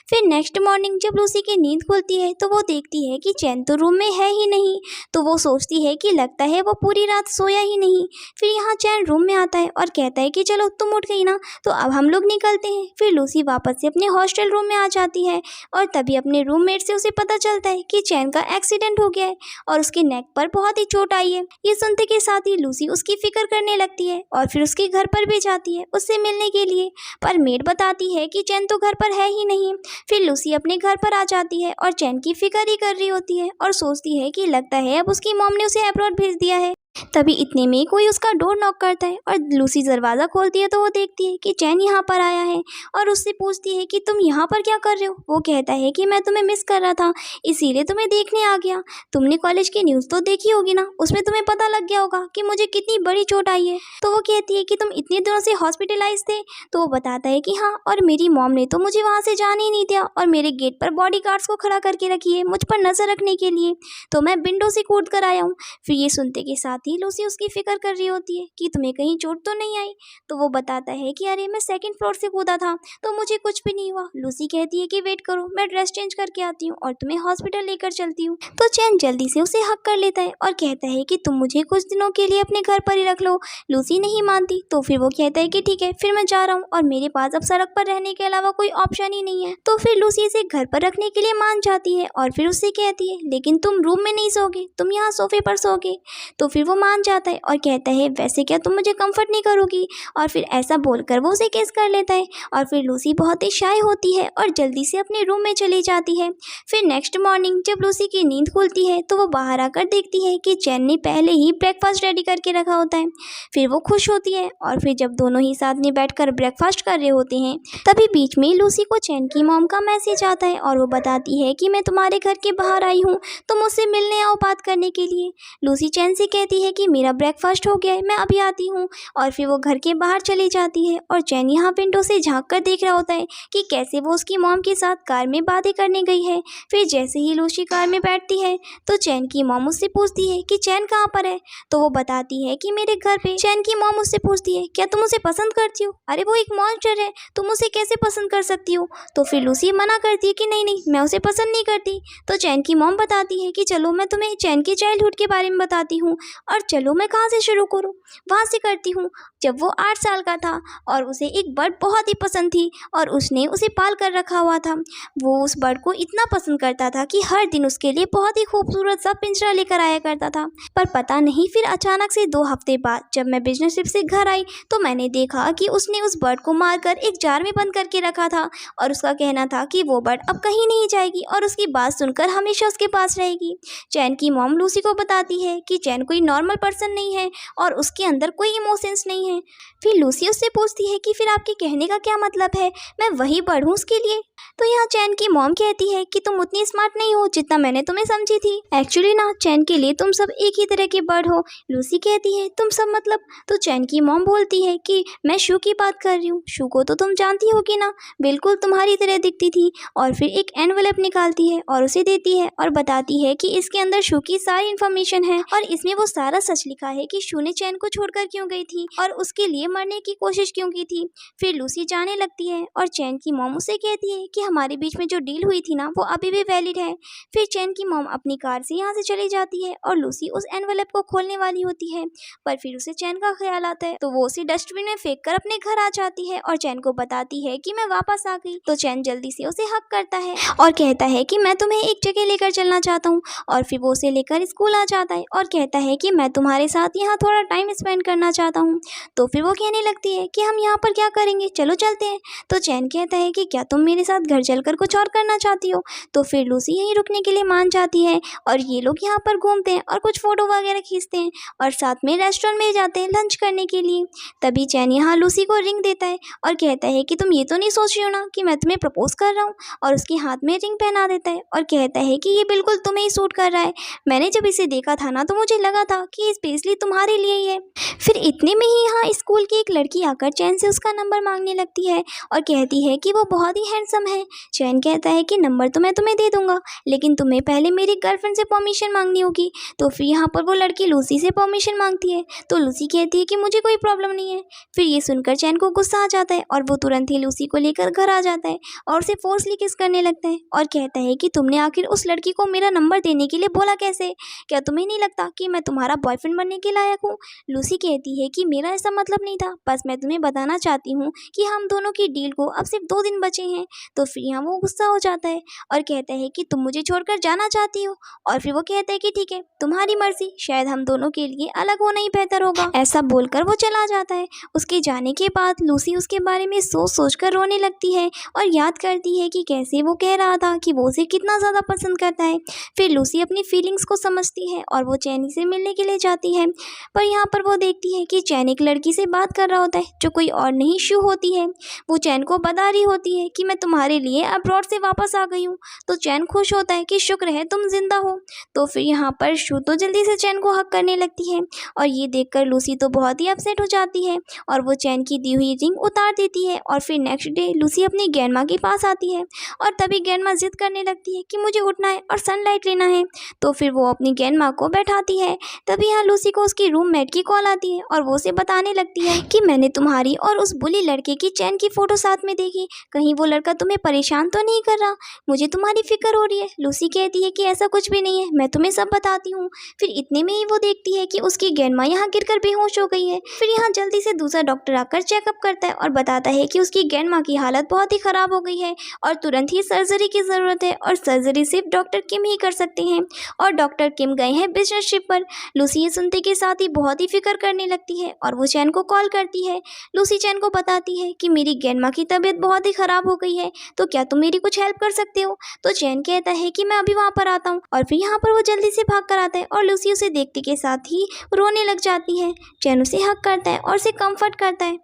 फिर नेक्स्ट मॉर्निंग जब लूसी की नींद खुलती है तो वो देखती है कि चैन तो रूम में है ही नहीं, तो वो सोचती है कि लगता है वो पूरी रात सोया ही नहीं। फिर यहाँ चैन रूम में आता है और कहता है कि चलो तुम उठ गई ना, तो अब हम लोग निकलते हैं। फिर लूसी वापस से अपने हॉस्टल रूम में आ जाती है और तभी अपने रूममेट से उसे पता चलता है कि चैन का एक्सीडेंट हो गया है और उसके नेक पर बहुत ही चोट आई है। ये सुनते के साथ ही लूसी उसकी फिक्र करने लगती है और फिर उसके घर पर भी जाती है उससे मिलने के लिए, पर मेड बताती है कि चैन तो घर पर है ही नहीं। फिर लूसी अपने घर पर आ जाती है और चैन की फिक्र ही कर रही होती है और सोचती है कि लगता है अब उसकी मॉम ने उसे अब्रॉड भेज दिया है। तभी इतने में कोई उसका डोर नॉक करता है और लूसी दरवाज़ा खोलती है तो वो देखती है कि चैन यहाँ पर आया है और उससे पूछती है कि तुम यहाँ पर क्या कर रहे हो। वो कहता है कि मैं तुम्हें मिस कर रहा था, इसीलिए तुम्हें देखने आ गया। तुमने कॉलेज की न्यूज़ तो देखी होगी ना, उसमें तुम्हें पता लग गया होगा कि मुझे कितनी बड़ी चोट आई है। तो वो कहती है कि तुम इतने दिनों से हॉस्पिटलाइज थे। तो वो बताता है कि हाँ, और मेरी मॉम ने तो मुझे वहाँ से जाने ही नहीं दिया और मेरे गेट पर बॉडीगार्ड्स को खड़ा करके रखी है मुझ पर नज़र रखने के लिए, तो मैं विंडो से कूद कर आया हूँ। फिर ये सुनते के साथ ही लूसी उसकी फिक्र कर रही होती है कि तुम्हें कहीं चोट तो नहीं आई। तो वो बताता है कि अरे मैं सेकंड फ्लोर से कूदा था तो मुझे कुछ भी नहीं हुआ। लूसी कहती है कि वेट करो, मैं ड्रेस चेंज करके आती हूँ और तुम्हें हॉस्पिटल लेकर चलती हूँ। तो चैन जल्दी से उसे हक कर लेता है और कहता है कि तुम मुझे कुछ दिनों के लिए अपने घर पर ही रख लो। लूसी नहीं मानती, तो फिर वो कहता है कि ठीक है, फिर मैं जा रहा हूँ और मेरे पास अब सड़क पर रहने के अलावा कोई ऑप्शन ही नहीं है। तो फिर लूसी इसे घर पर रखने के लिए मान जाती है और फिर उससे कहती है लेकिन तुम रूम में नहीं सोगे, तुम यहाँ सोफे पर सोगे। तो फिर वो मान जाता है और कहता है वैसे क्या तुम मुझे कंफर्ट नहीं करोगी, और फिर ऐसा बोलकर वो उसे किस कर लेता है। और फिर लूसी बहुत ही शाय होती है और जल्दी से अपने रूम में चली जाती है। फिर नेक्स्ट मॉर्निंग जब लूसी की नींद खुलती है तो वो बाहर आकर देखती है कि चैन ने पहले ही ब्रेकफास्ट रेडी करके रखा होता है। फिर वो खुश होती है और फिर जब दोनों ही साथ में बैठकर ब्रेकफास्ट कर रहे होते हैं तभी बीच में लूसी को चैन की मॉम का मैसेज आता है और वो बताती है कि मैं तुम्हारे घर के बाहर आई हूँ, तो मुझसे मिलने आओ बात करने के लिए। लूसी चैन से कहती है कि मेरा ब्रेकफास्ट हो गया है, मैं अभी आती हूँ। और फिर वो घर के बाहर चली जाती है और चैन यहाँ विंडो से झांक कर देख रहा होता है कि कैसे वो उसकी मॉम के साथ कार में बातें करने गई है। फिर जैसे ही लूसी कार में बैठती है तो चैन की मॉम उससे पूछती है कि चैन कहाँ पर है। तो वो बताती है कि मेरे घर पे। चैन की मॉम उससे पूछती है क्या तुम उसे पसंद करती हो, अरे वो एक मॉन्स्टर है, तुम उसे कैसे पसंद कर सकती हो। तो फिर लूसी मना करती है कि नहीं नहीं, मैं उसे पसंद नहीं करती। तो चैन की मॉम बताती है कि चलो मैं तुम्हें चैन की चाइल्डहुड के बारे में बताती हूँ, और चलो मैं कहाँ से शुरू करूँ, वहाँ से करती हूँ। जब वो 8 साल का था और उसे एक बर्ड बहुत ही पसंद थी और उसने उसे पाल कर रखा हुआ था। वो उस बर्ड को इतना पसंद करता था कि हर दिन उसके लिए बहुत ही खूबसूरत सा पिंजरा लेकर आया करता था। पर पता नहीं फिर अचानक से 2 हफ्ते बाद जब मैं बिजनेस ट्रिप से घर आई तो मैंने देखा कि उसने उस बर्ड को मारकर एक जार में बंद करके रखा था और उसका कहना था कि वो बर्ड अब कहीं नहीं जाएगी और उसकी बात सुनकर हमेशा उसके पास रहेगी। चैन की मॉम लूसी को बताती है कि चैन कोई नॉर्मल पर्सन नहीं है और उसके अंदर कोई इमोशंस नहीं है। फिर लूसी उससे पूछती है कि फिर आपके कहने का क्या मतलब है, मैं वही पढ़ूँ उसके लिए। तो यहाँ चैन की मॉम कहती है कि तुम उतनी स्मार्ट नहीं हो जितना मैंने तुम्हें समझी थी। एक्चुअली ना चैन के लिए तुम सब एक ही तरह के बर्ड हो। लूसी कहती है तुम सब मतलब। तो चैन की मॉम बोलती है कि मैं शू की बात कर रही हूँ, शू को तो तुम जानती होगी ना, बिल्कुल तुम्हारी तरह दिखती थी। और फिर एक एनवेलप निकालती है और उसे देती है और बताती है कि इसके अंदर शू की सारी इन्फॉर्मेशन है और इसमें वो सारा सच लिखा है कि शू ने चैन को छोड़कर क्यों गई थी और उसके लिए मरने की कोशिश क्यों की थी। फिर लूसी जाने लगती है और चैन की मॉम उसे कहती है कि हमारे बीच में जो डील हुई थी ना वो अभी भी वैलिड है। फिर चैन की मॉम अपनी कार से यहाँ से चली जाती है और लूसी उस एनवेलप को खोलने वाली होती है, पर फिर उसे चैन का ख्याल आता है तो वो उसे डस्टबिन में फेंक कर अपने घर आ जाती है और चैन को बताती है कि मैं वापस आ गई। तो चैन जल्दी से उसे हक करता है और कहता है कि मैं तुम्हें एक जगह लेकर चलना चाहता हूँ। और फिर वो उसे लेकर स्कूल आ जाता है और कहता है कि मैं तुम्हारे साथ यहाँ थोड़ा टाइम स्पेंड करना चाहता हूँ। तो फिर वो कहने लगती है कि हम यहाँ पर क्या करेंगे, चलो चलते हैं। तो चैन कहता है कि क्या तुम मेरे साथ घर चलकर कुछ और करना चाहती हो। तो फिर लूसी यहीं रुकने के लिए मान जाती है और ये लोग यहाँ पर घूमते हैं और कुछ फोटो वगैरह खींचते हैं और साथ में रेस्टोरेंट में जाते हैं लंच करने के लिए। तभी चैन यहाँ लूसी को रिंग देता है और कहता है कि तुम ये तो नहीं सोच रही हो ना कि मैं तुम्हें प्रपोज कर रहा हूँ, और उसके हाथ में रिंग पहना देता है और कहता है कि ये बिल्कुल तुम्हें ही सूट कर रहा है। मैंने जब इसे देखा था ना तो मुझे लगा था कि स्पेशली तुम्हारे लिए ही है। फिर इतने में ही यहाँ स्कूल की एक लड़की आकर चैन से उसका नंबर मांगने लगती है और कहती है कि वो बहुत ही हैंडसम है। चैन कहता है कि नंबर तो मैं तुम्हें दे दूंगा, लेकिन तुम्हें पहले मेरी गर्लफ्रेंड से परमिशन मांगनी होगी। तो फिर यहाँ पर वो लड़की लूसी से परमिशन मांगती है तो लूसी कहती है कि मुझे कोई प्रॉब्लम नहीं है। फिर ये सुनकर चैन को गुस्सा आ जाता है और वो तुरंत ही लूसी को लेकर घर आ जाता है और उसे फोर्सली किस करने लगता है और कहता है कि तुमने आखिर उस लड़की को मेरा नंबर देने के लिए बोला कैसे, क्या तुम्हें नहीं लगता कि मैं तुम्हारा बॉयफ्रेंड बनने के लायक हूँ। लूसी कहती है कि मेरा ऐसा मतलब नहीं था, बस मैं तुम्हें बताना चाहती हूँ कि हम दोनों की डील को अब सिर्फ 2 दिन बचे हैं। तो फिर यहाँ वो गुस्सा हो जाता है और कहता है कि तुम मुझे छोड़कर जाना चाहती हो। और फिर वो कहता है कि ठीक है तुम्हारी मर्जी, शायद हम दोनों के लिए अलग होना ही बेहतर होगा। ऐसा बोलकर वो चला जाता है। उसके जाने के बाद लूसी उसके बारे में सोच सोच कर रोने लगती है और याद करती है कि कैसे वो कह रहा था कि वो उसे कितना ज़्यादा पसंद करता है। फिर लूसी अपनी फीलिंग्स को समझती है और वो चैनी से मिलने के लिए जाती है, पर यहाँ पर वो देखती है कि चैन एक लड़की से बात कर रहा होता है जो कोई और नहीं शू होती है। वो चैन को बता रही होती है कि मैं तुम्हारे लिए अब्रॉड से वापस आ गई हूँ। तो चैन खुश होता है कि शुक्र है तुम जिंदा हो। तो फिर यहाँ पर शू तो जल्दी से चैन को हक करने लगती है और ये देखकर लूसी तो बहुत ही अपसेट हो जाती है और वो चैन की दी हुई रिंग उतार देती है। और फिर नेक्स्ट डे लूसी अपनी ग्रैंड माँ के पास आती है और तभी ग्रैंड माँ जिद करने लगती है कि मुझे उठना है और सनलाइट लेना है। तो फिर वो अपनी ग्रैंड माँ को बैठाती है। तभी यहाँ लूसी को उसकी रूममेट की कॉल आती है और वो उसे बताने लगती है कि मैंने तुम्हारी और उस बुली लड़के की चैन की फोटो साथ में देखी, कहीं वो लड़का तुम्हें परेशान तो नहीं कर रहा, मुझे तुम्हारी फिक्र हो रही है। लूसी कहती है कि ऐसा कुछ भी नहीं है, मैं तुम्हें सब बताती हूँ। फिर इतने में ही वो देखती है कि उसकी ग्रैंड माँ यहाँ गिरकर बेहोश हो गई है। फिर यहाँ जल्दी से दूसरा डॉक्टर आकर चेकअप करता है और बताता है कि उसकी ग्रैंड माँ की हालत बहुत ही खराब हो गई है और तुरंत ही सर्जरी की ज़रूरत है और सर्जरी सिर्फ डॉक्टर किम ही कर सकते हैं और डॉक्टर किम गए हैं बिजनेस ट्रिप पर। लूसी ये सुनते के साथ ही बहुत ही फिक्र करने लगती है और वो चैन को कॉल करती है। लूसी चैन को बताती है कि मेरी ग्रैंड माँ की तबीयत बहुत ही ख़राब हो गई है, तो क्या तुम मेरी कुछ हेल्प कर सकते हो। तो चैन कहता है कि मैं अभी वहाँ पर आता हूँ और फिर यहाँ पर वो जल्दी से भाग कर आता है और लूसी उसे देखते के साथ ही रोने लग जाती है। चैन उसे हक करता है और उसे कंफर्ट करता है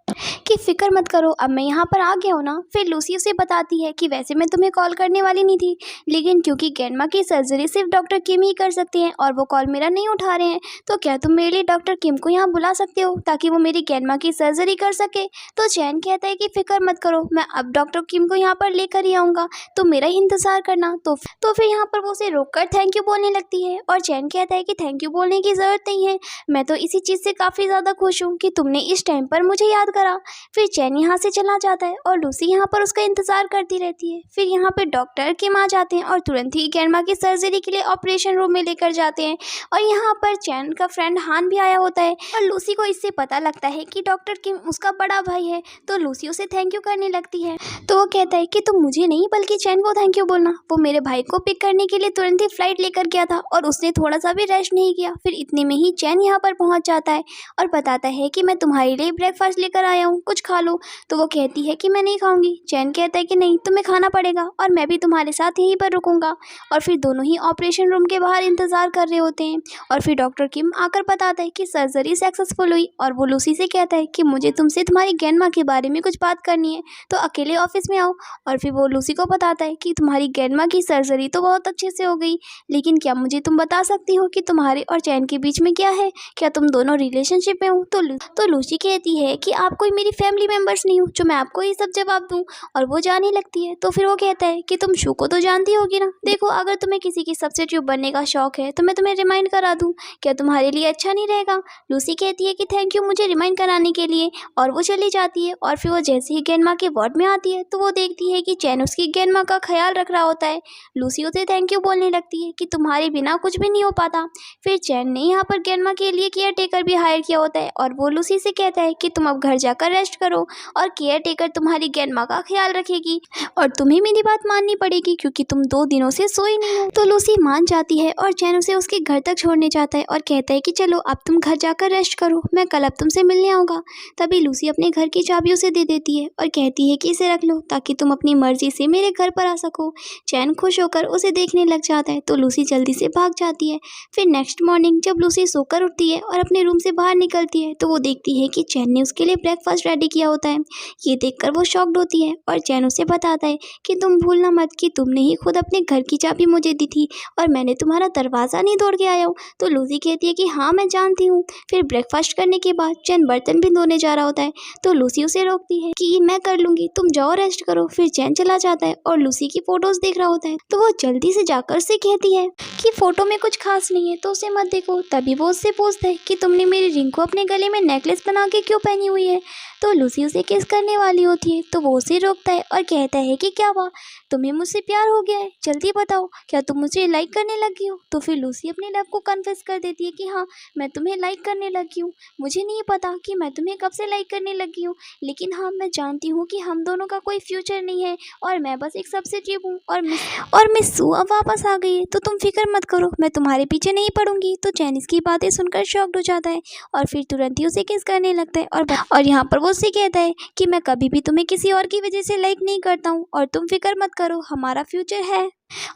कि फिक्र मत करो, अब मैं यहाँ पर आ गया हूँ ना। फिर लूसी उसे बताती है कि वैसे मैं तुम्हें कॉल करने वाली नहीं थी, लेकिन क्योंकि ग्रैंड माँ की सर्जरी सिर्फ डॉक्टर किम ही कर सकते हैं और वो कॉल मेरा नहीं उठा रहे हैं, तो क्या तुम मेरे लिए डॉक्टर किम को यहाँ बुला सकते हो ताकि वो मेरी ग्रैंड माँ की सर्जरी कर सके। तो चैन कहता है कि फिक्र मत करो, मैं अब डॉक्टर किम को यहाँ पर लेकर ही आऊँगा, तो मेरा ही इंतजार करना। तो फिर यहाँ पर वो उसे रोककर थैंक यू बोलने लगती है और चैन कहता है कि थैंक यू बोलने की ज़रूरत नहीं है, मैं तो इसी चीज़ से काफ़ी ज़्यादा खुश हूँ कि तुमने इस टाइम पर मुझे याद करा। फिर चैन यहाँ से चला जाता है और लूसी यहाँ पर उसका इंतज़ार करती रहती है। फिर यहाँ पर डॉक्टर किम आ जाते हैं और तुरंत ही ग्रैंड माँ की सर्जरी के लिए ऑपरेशन रूम में लेकर जाते हैं और यहाँ पर चैन का फ्रेंड हान भी आया होता है और लूसी को इससे पता लगता है कि डॉक्टर किम उसका बड़ा भाई है, तो लूसी उसे थैंक यू करने लगती है। तो वो कहता है कि तुम मुझे नहीं बल्कि चैन को थैंक यू बोलना, वो मेरे भाई को पिक करने के लिए तुरंत ही फ्लाइट लेकर गया था और उसने थोड़ा सा भी रेस्ट नहीं किया। फिर इतने में ही चैन यहाँ पर पहुँच जाता है और बताता है कि मैं तुम्हारे लिए ब्रेकफास्ट लेकर आया हूँ, कुछ खा लो। तो वो कहती है कि मैं नहीं खाऊंगी। चैन कहता है कि नहीं, तुम्हें खाना पड़ेगा और मैं भी तुम्हारे साथ यहीं पर रुकूंगा। और फिर दोनों ही ऑपरेशन रूम के बाहर इंतजार कर रहे होते हैं। और फिर डॉक्टर किम आकर बताता है कि सर्जरी सक्सेसफुल हुई। और वो लूसी से कहता है कि मुझे तुमसे तुम्हारी ग्रैंड माँ के बारे में कुछ बात करनी है, तो अकेले ऑफिस में आओ। और फिर वो लूसी को बताता है कि तुम्हारी ग्रैंड माँ की सर्जरी तो बहुत अच्छे से हो गई, लेकिन क्या मुझे तुम बता सकती हो कि तुम्हारे और चैन के बीच में क्या है? क्या तुम दोनों रिलेशनशिप में हो? तो लूसी कहती है कि आप कोई मेरी फैमिली मेंबर्स नहीं हो जो मैं आपको ये सब जवाब दूं। और वो जाने लगती है। तो फिर वो कहता है कि तुम शू को तो जानती होगी ना, देखो अगर तुम्हें किसी की सब्स्टिट्यूट बनने का शौक है तो मैं तुम्हें रिमाइंड करा दूं, क्या तुम्हारे लिए अच्छा नहीं रहेगा? लूसी कहती है कि थैंक यू मुझे रिमाइंड कराने के लिए। और वो चली जाती है। और फिर वो जैसे ही ग्रैंड माँ के वार्ड में आती है तो वो देखती है कि चैन उसकी ग्रैंड माँ का ख्याल रख रहा होता है। लूसी उसे थैंक यू बोलने लगती है कि तुम्हारे बिना कुछ भी नहीं हो पाता। फिर चैन ने यहाँ पर ग्रैंड माँ के लिए केयर टेकर भी हायर किया होता है। और वो लूसी से कहता है कि तुम अब घर जाकर रेस्ट करो और केयर टेकर तुम्हारी ग्रैंड माँ का ख्याल रखेगी और तुम्हें मेरी बात माननी पड़ेगी क्योंकि तुम 2 दिनों से सोई नहीं हो। तो लूसी मान जाती है और चैन उसे उसके घर तक छोड़ने जाता है और कहता है कि चलो अब तुम घर जाकर रेस्ट करो, मैं कल अब तुमसे मिलने आऊँगा। तभी लूसी अपने घर की चाबी उसे दे देती है और कहती है कि इसे रख लो ताकि तुम अपनी मर्जी से मेरे घर पर आ सको। चैन खुश होकर उसे देखने लग जाता है तो लूसी जल्दी से भाग जाती है। फिर नेक्स्ट मॉर्निंग जब लूसी सोकर उठती है और अपने रूम से बाहर निकलती है तो वो देखती है कि चैन ने उसके लिए ब्रेकफास्ट रेडी किया होता है। ये देखकर वो शॉक्ड होती है और चैन उसे बताता है कि तुम भूलना मत कि तुमने ही खुद अपने घर की चाबी मुझे दी थी और मैंने तुम्हारा दरवाज़ा नहीं तोड़ के आया हूँ। तो लूसी कहती है कि हाँ मैं जानती हूँ। फिर ब्रेकफास्ट करने के बाद चैन बर्तन भी धोने जा रहा होता है तो लूसी उसे रोकती है कि मैं कर लूँगी, तुम जाओ रेस्ट करो। फिर चैन चला जाता है और लूसी की फोटोज देख रहा होता है तो वो जल्दी से जाकर उससे कहती है कि फोटो में कुछ खास नहीं है तो उसे मत देखो। तभी वो उससे पूछता है कि तुमने मेरी रिंग को अपने गले में नेकलेस बना के क्यों पहनी हुई है? तो लूसी उसे किस करने वाली होती है तो वो उसे रोकता है और कहता है कि क्या हुआ, तुम्हें मुझसे प्यार हो गया है? जल्दी बताओ, क्या तुम मुझे लाइक करने लगी हो? तो फिर लूसी अपने लव को कन्फेस कर देती है कि हाँ मैं तुम्हें लाइक करने लगी हूँ। मुझे नहीं पता कि मैं तुम्हें कब से लाइक करने लगी हूँ, लेकिन हाँ मैं जानती हूँ कि हम दोनों का कोई फ्यूचर नहीं है और मैं बस एक सब्सिट्यूट हूँ और मिस सू अब वापस आ गई है, तो तुम फिक्र मत करो, मैं तुम्हारे पीछे नहीं पड़ूंगी। तो चैन इसकी बातें सुनकर शॉक्ड हो जाता है और फिर तुरंत ही उसे किस करने लगता है और यहाँ पर वो उससे कहता है कि मैं कभी भी तुम्हें किसी और की वजह से लाइक नहीं करता हूँ और तुम फिक्र मत करो, हमारा फ्यूचर है।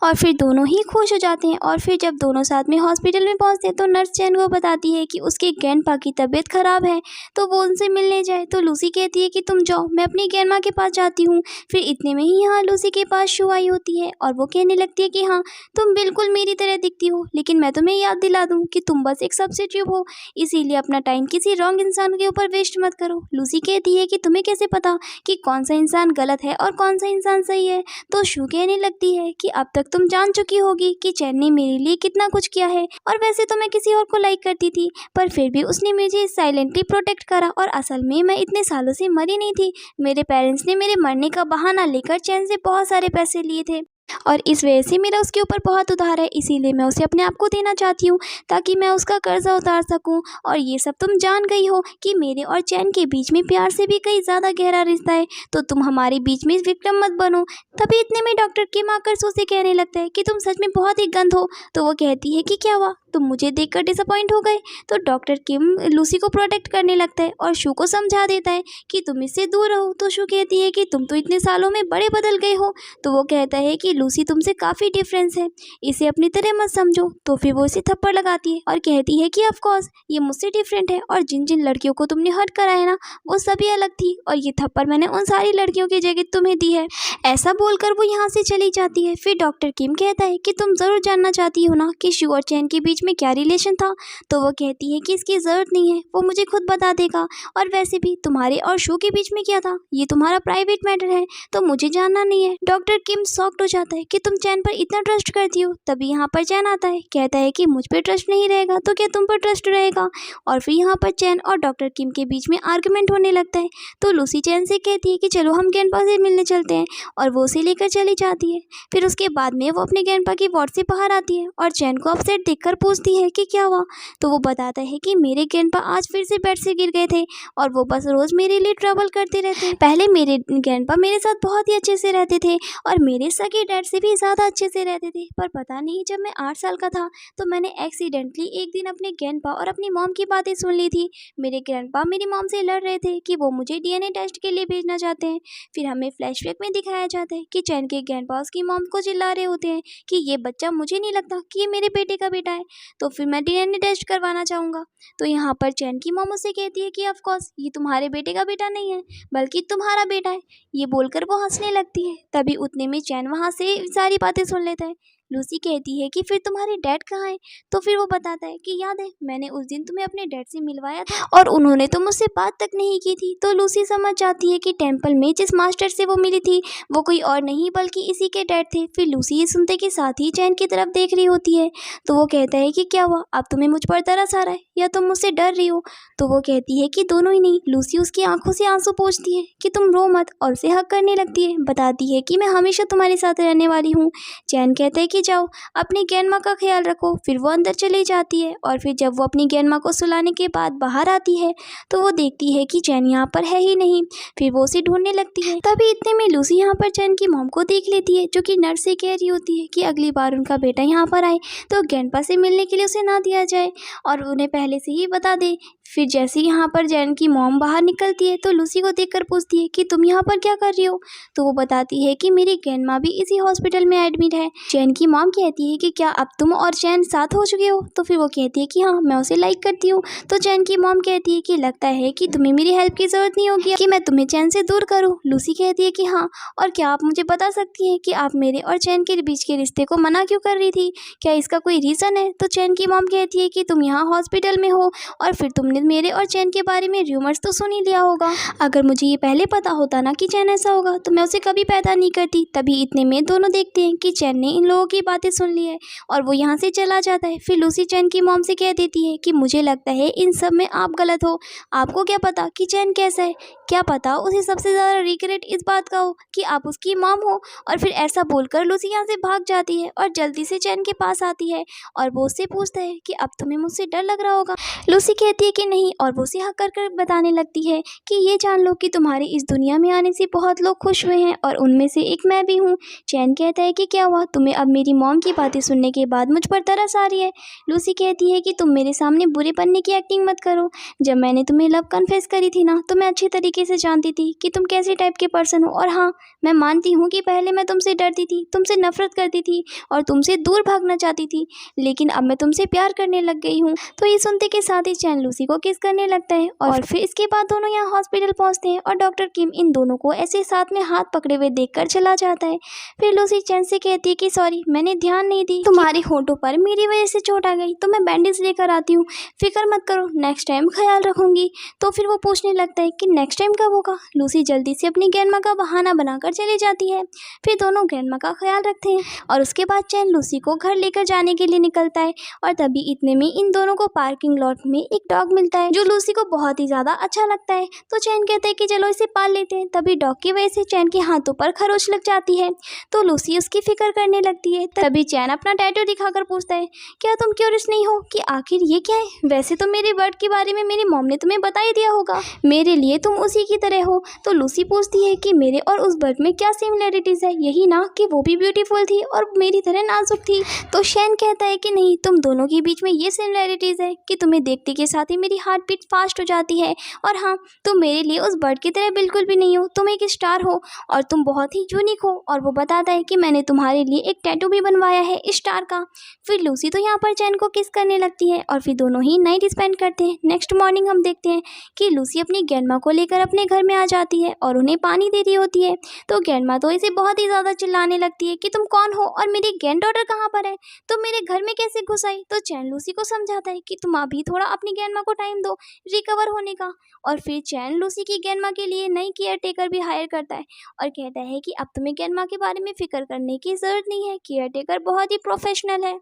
और फिर दोनों ही खुश हो जाते हैं। और फिर जब दोनों साथ में हॉस्पिटल में पहुंचते हैं तो नर्स चैन को बताती है कि उसके ग्रैंडपा की तबीयत खराब है तो वो उनसे मिलने जाए। तो लूसी कहती है कि तुम जाओ, मैं अपनी ग्रैंडमा के पास जाती हूँ। फिर इतने में ही यहाँ लूसी के पास शू आई होती है और वो कहने लगती है कि हाँ तुम बिल्कुल मेरी तरह दिखती हो, लेकिन मैं तुम्हें याद दिला दूँ कि तुम बस एक सब्स्टिट्यूट हो, इसीलिए अपना टाइम किसी रॉन्ग इंसान के ऊपर वेस्ट मत करो। लूसी कहती है कि तुम्हें कैसे पता कि कौन सा इंसान गलत है और कौन सा इंसान सही है? तो शू कहने लगती है कि अब तक तुम जान चुकी होगी कि चैन ने मेरे लिए कितना कुछ किया है और वैसे तो मैं किसी और को लाइक करती थी पर फिर भी उसने मुझे साइलेंटली प्रोटेक्ट करा और असल में मैं इतने सालों से मरी नहीं थी। मेरे पेरेंट्स ने मेरे मरने का बहाना लेकर चैन से बहुत सारे पैसे लिए थे और इस वजह से मेरा उसके ऊपर बहुत उधार है, इसीलिए मैं उसे अपने आप को देना चाहती हूँ ताकि मैं उसका कर्जा उतार सकूँ। और ये सब तुम जान गई हो कि मेरे और चैन के बीच में प्यार से भी कई ज़्यादा गहरा रिश्ता है, तो तुम हमारे बीच में विक्रम मत बनो। तभी इतने में डॉक्टर किम आकर से कहने लगता है कि तुम सच में बहुत ही गंद हो। तो वो कहती है कि क्या हुआ, तुम मुझे देखकर डिसअपॉइंट हो गए? तो डॉक्टर किम लूसी को प्रोटेक्ट करने लगता है और शू को समझा देता है कि तुम इससे दूर रहो। तो शू कहती है कि तुम तो इतने सालों में बड़े बदल गए हो। तो वो कहता है कि लूसी तुमसे काफ़ी डिफरेंस है, इसे अपनी तरह मत समझो। तो फिर वो इसे थप्पड़ लगाती है और कहती है कि ऑफ कोर्स ये मुझसे डिफरेंट है और जिन जिन लड़कियों को तुमने हर्ट करा है ना वो सभी अलग थी और ये थप्पड़ मैंने उन सारी लड़कियों की जगह तुम्हें दी है। ऐसा बोलकर वो यहाँ से चली जाती है। फिर डॉक्टर किम कहता है कि तुम ज़रूर जानना चाहती हो ना कि शू और चैन के बीच में क्या रिलेशन था? तो वो कहती है कि इसकी ज़रूरत नहीं है, वो मुझे खुद बता देगा और वैसे भी तुम्हारे और शू के बीच में क्या था ये तुम्हारा प्राइवेट मैटर है तो मुझे जानना नहीं है। डॉक्टर किम शॉक्ड हो जाता है कि तुम चैन पर इतना ट्रस्ट करती हो। तभी यहाँ पर चैन आता है, कहता है कि मुझ पर ट्रस्ट नहीं रहेगा तो क्या तुम पर ट्रस्ट रहेगा? और फिर यहाँ पर चैन और डॉक्टर किम के बीच में आर्गुमेंट होने लगता है। तो लूसी चैन से कहती है कि चलो हम ग्रैंडपा से मिलने चलते हैं और वो उसे लेकर चली जाती है। फिर उसके बाद में वो अपने ग्रैंडपा की वार्ड से बाहर आती है और चैन को अपसेट देखकर पूछती है कि क्या हुआ, तो वो बताता है कि मेरे ग्रैंडपा आज फिर से बेड से गिर गए थे और वो बस रोज़ मेरे लिए ट्रबल करते रहते हैं। पहले मेरे ग्रैंडपा मेरे साथ बहुत ही अच्छे से रहते थे और मेरे सगे डैड से भी ज़्यादा अच्छे से रहते थे, पर पता नहीं जब मैं 8 साल का था तो मैंने एक्सीडेंटली एक दिन अपने ग्रैंडपा और अपनी मॉम की बातें सुन ली थी। मेरे ग्रैंडपा मेरी मॉम से लड़ रहे थे कि वो मुझे डीएनए टेस्ट के लिए भेजना चाहते हैं। फिर हमें फ्लैशबैक में दिखाया जाता है कि चैन के ग्रैंडपा उसकी मॉम को चिल्ला रहे होते हैं कि ये बच्चा मुझे नहीं लगता कि ये मेरे बेटे का बेटा है, तो फिर मैं डीएनए टेस्ट करवाना चाहूँगा। तो यहाँ पर चैन की मॉम उससे कहती है कि ऑफ कोर्स ये तुम्हारे बेटे का बेटा नहीं है बल्कि तुम्हारा बेटा है। ये बोलकर वो हंसने लगती है। तभी उतने में चैन वहाँ से सारी बातें सुन लेता है। लूसी कहती है कि फिर तुम्हारे डैड कहाँ हैं? तो फिर वो बताता है कि याद है मैंने उस दिन तुम्हें अपने डैड से मिलवाया था और उन्होंने तो मुझसे बात तक नहीं की थी। तो लूसी समझ जाती है कि टेम्पल में जिस मास्टर से वो मिली थी वो कोई और नहीं बल्कि इसी के डैड थे। फिर लूसी ये सुनते के साथ ही चैन की तरफ देख रही होती है। तो वो कहता है कि क्या हुआ, अब तुम्हें मुझ पर तरस आ रहा है या तुम मुझसे डर रही हो? तो वो कहती है कि दोनों ही नहीं। लूसी उसकी आंखों से आंसू पोंछती है कि तुम रो मत और उसे हक करने लगती है। बताती है कि मैं हमेशा तुम्हारे साथ रहने वाली हूँ। चैन कहता है कि जाओ अपनी ग्रैंडमा का ख्याल रखो। फिर वो अंदर चली जाती है और फिर जब वो अपनी ग्रैंडमा को सुलाने के बाद बाहर आती है तो वो देखती है कि चैन यहाँ पर है ही नहीं। फिर वो उसे ढूंढने लगती है। तभी इतने में लूसी यहाँ पर चैन की मॉम को देख लेती है जो कि नर्स से कह रही होती है कि अगली बार उनका बेटा यहाँ पर आए तो ग्रैंडपा से मिलने के लिए उसे ना दिया जाए और उन्हें पहले से ही बता दे। फिर जैसे ही यहाँ पर चैन की मॉम बाहर निकलती है तो लूसी को देखकर पूछती है कि तुम यहाँ पर क्या कर रही हो? तो वो बताती है कि मेरी ग्रैंडमा भी इसी हॉस्पिटल में एडमिट है। चैन की मॉम कहती है कि क्या अब तुम और चैन साथ हो चुके हो? तो फिर वो कहती है कि हाँ, मैं उसे लाइक करती हूँ। तो चैन की मॉम कहती है कि लगता है कि तुम्हें मेरी हेल्प की ज़रूरत नहीं होगी कि मैं तुम्हें चैन से दूर करूँ। लूसी कहती है कि हाँ, और क्या आप मुझे बता सकती हैं कि आप मेरे और चैन के बीच के रिश्ते को मना क्यों कर रही थी? क्या इसका कोई रीज़न है? तो चैन की मॉम कहती है कि तुम यहाँ हॉस्पिटल में हो और फिर तुमने मेरे और चैन के बारे में रूमर्स तो सुन ही लिया होगा। अगर मुझे ये पहले पता होता ना कि चैन ऐसा होगा तो मैं उसे कभी पैदा नहीं करती। तभी इतने में दोनों देखते हैं कि चैन ने इन लोगों की बातें सुन ली है और वो यहाँ से चला जाता है। फिर लूसी चैन की मॉम से कह देती है कि मुझे लगता है इन सब में आप गलत हो। आपको क्या पता कि चैन कैसा है? क्या पता उसे सबसे ज़्यादा रिग्रेट इस बात का हो कि आप उसकी मॉम हो। और फिर ऐसा बोलकर लूसी यहाँ से भाग जाती है और जल्दी से चैन के पास आती है और वो उससे पूछता है कि अब तुम्हें मुझसे डर लग रहा होगा। लूसी कहती है कि नहीं और वो उसे हक कर बताने लगती है कि ये जान लो कि तुम्हारे इस दुनिया में आने से बहुत लोग खुश हुए हैं और उनमें से एक मैं भी हूँ। चैन कहता है कि क्या हुआ, तुम्हें अब मेरी मॉम की बातें सुनने के बाद मुझ पर तरस आ रही है? लूसी कहती है कि तुम मेरे सामने बुरे बनने की एक्टिंग मत करो। जब मैंने तुम्हें लव कन्फेस करी थी ना तो मैं अच्छी तरीके से जानती थी कि तुम कैसे टाइप के पर्सन हो। और हाँ, मैं मानती हूँ कि पहले मैं तुमसे डरती थी, तुमसे नफरत करती थी और तुमसे दूर भागना चाहती थी, लेकिन अब मैं तुमसे प्यार करने लग गई हूँ। तो ये सुनते के साथ ही चैन लूसी को किस करने लगता है और फिर इसके बाद दोनों यहाँ हॉस्पिटल पहुँचते हैं और डॉक्टर किम इन दोनों को ऐसे साथ में हाथ पकड़े हुए देखकर चला जाता है। फिर लूसी चैन से कहती है कि सॉरी, मैंने ध्यान नहीं दी, तुम्हारे होठों पर मेरी वजह से चोट आ गई तो मैं बैंडेज लेकर आती हूँ, फिक्र मत करो, नेक्स्ट टाइम ख्याल रखूंगी। तो फिर वो पूछने लगता है कि नेक्स्ट टाइम कब होगा। लूसी जल्दी से अपनी ग्रैंडमा का बहाना बनाकर चली जाती है। फिर दोनों ग्रैंडमा का ख्याल रखते हैं और उसके बाद चैन लूसी को घर लेकर जाने के लिए निकलता है और तभी इतने में इन दोनों को पार्किंग लॉट में एक डॉग मिलता है जो लूसी को बहुत ही ज़्यादा अच्छा लगता है। तो चैन कहता है कि चलो इसे पाल लेते हैं। तभी डॉग की वजह से चैन के हाथों पर खरोच लग जाती है तो लूसी उसकी फिक्र करने लगती है। तभी चैन अपना टैटू दिखाकर पूछता है, क्या तुम क्यूरियस नहीं हो कि आखिर ये क्या है? वैसे तो मेरे बर्ड के बारे में मेरी मॉम ने तुम्हें बता ही दिया होगा, मेरे लिए तुम उसी की तरह हो। तो लूसी पूछती है कि मेरे और उस बर्ड में क्या सिमिलरिटीज है, यही ना कि वो भी ब्यूटीफुल थी और मेरी तरह नाजुक थी। तो शैन कहता है कि नहीं, तुम दोनों के बीच में ये सिमिलरिटीज है कि तुम्हें देखते के साथ ही मेरी हार्ट बीट फास्ट हो जाती है। और हाँ, तुम मेरे लिए उस बर्ड की तरह बिल्कुल भी नहीं हो, तुम एक स्टार हो और तुम बहुत ही यूनिक हो। और वो बताता है कि मैंने तुम्हारे लिए एक टैटू भी बनवाया है स्टार का। फिर लूसी तो यहाँ पर चैन को किस करने लगती है और फिर दोनों ही नाइट स्पेंड करते हैं। नेक्स्ट मॉर्निंग हम देखते हैं कि लूसी अपनी ग्रैंडमा को लेकर अपने घर में आ जाती है और उन्हें पानी दे रही होती है। तो ग्रैंडमा तो इसे बहुत ही ज़्यादा चिल्लाने लगती है कि तुम कौन हो और मेरी ग्रैंड डॉटर कहाँ पर है, तुम मेरे घर में कैसे घुस आई। तो चैन लूसी को समझाता है कि तुम अभी थोड़ा अपनी ग्रैंडमा को टाइम दो रिकवर होने का। और फिर चैन लूसी की ग्रैंडमा के लिए नई केयर टेकर भी हायर करता है और कहता है कि अब तुम्हें ग्रैंडमा के बारे में फिक्र करने की ज़रूरत नहीं है, केयरटेकर बहुत ही प्रोफेशनल है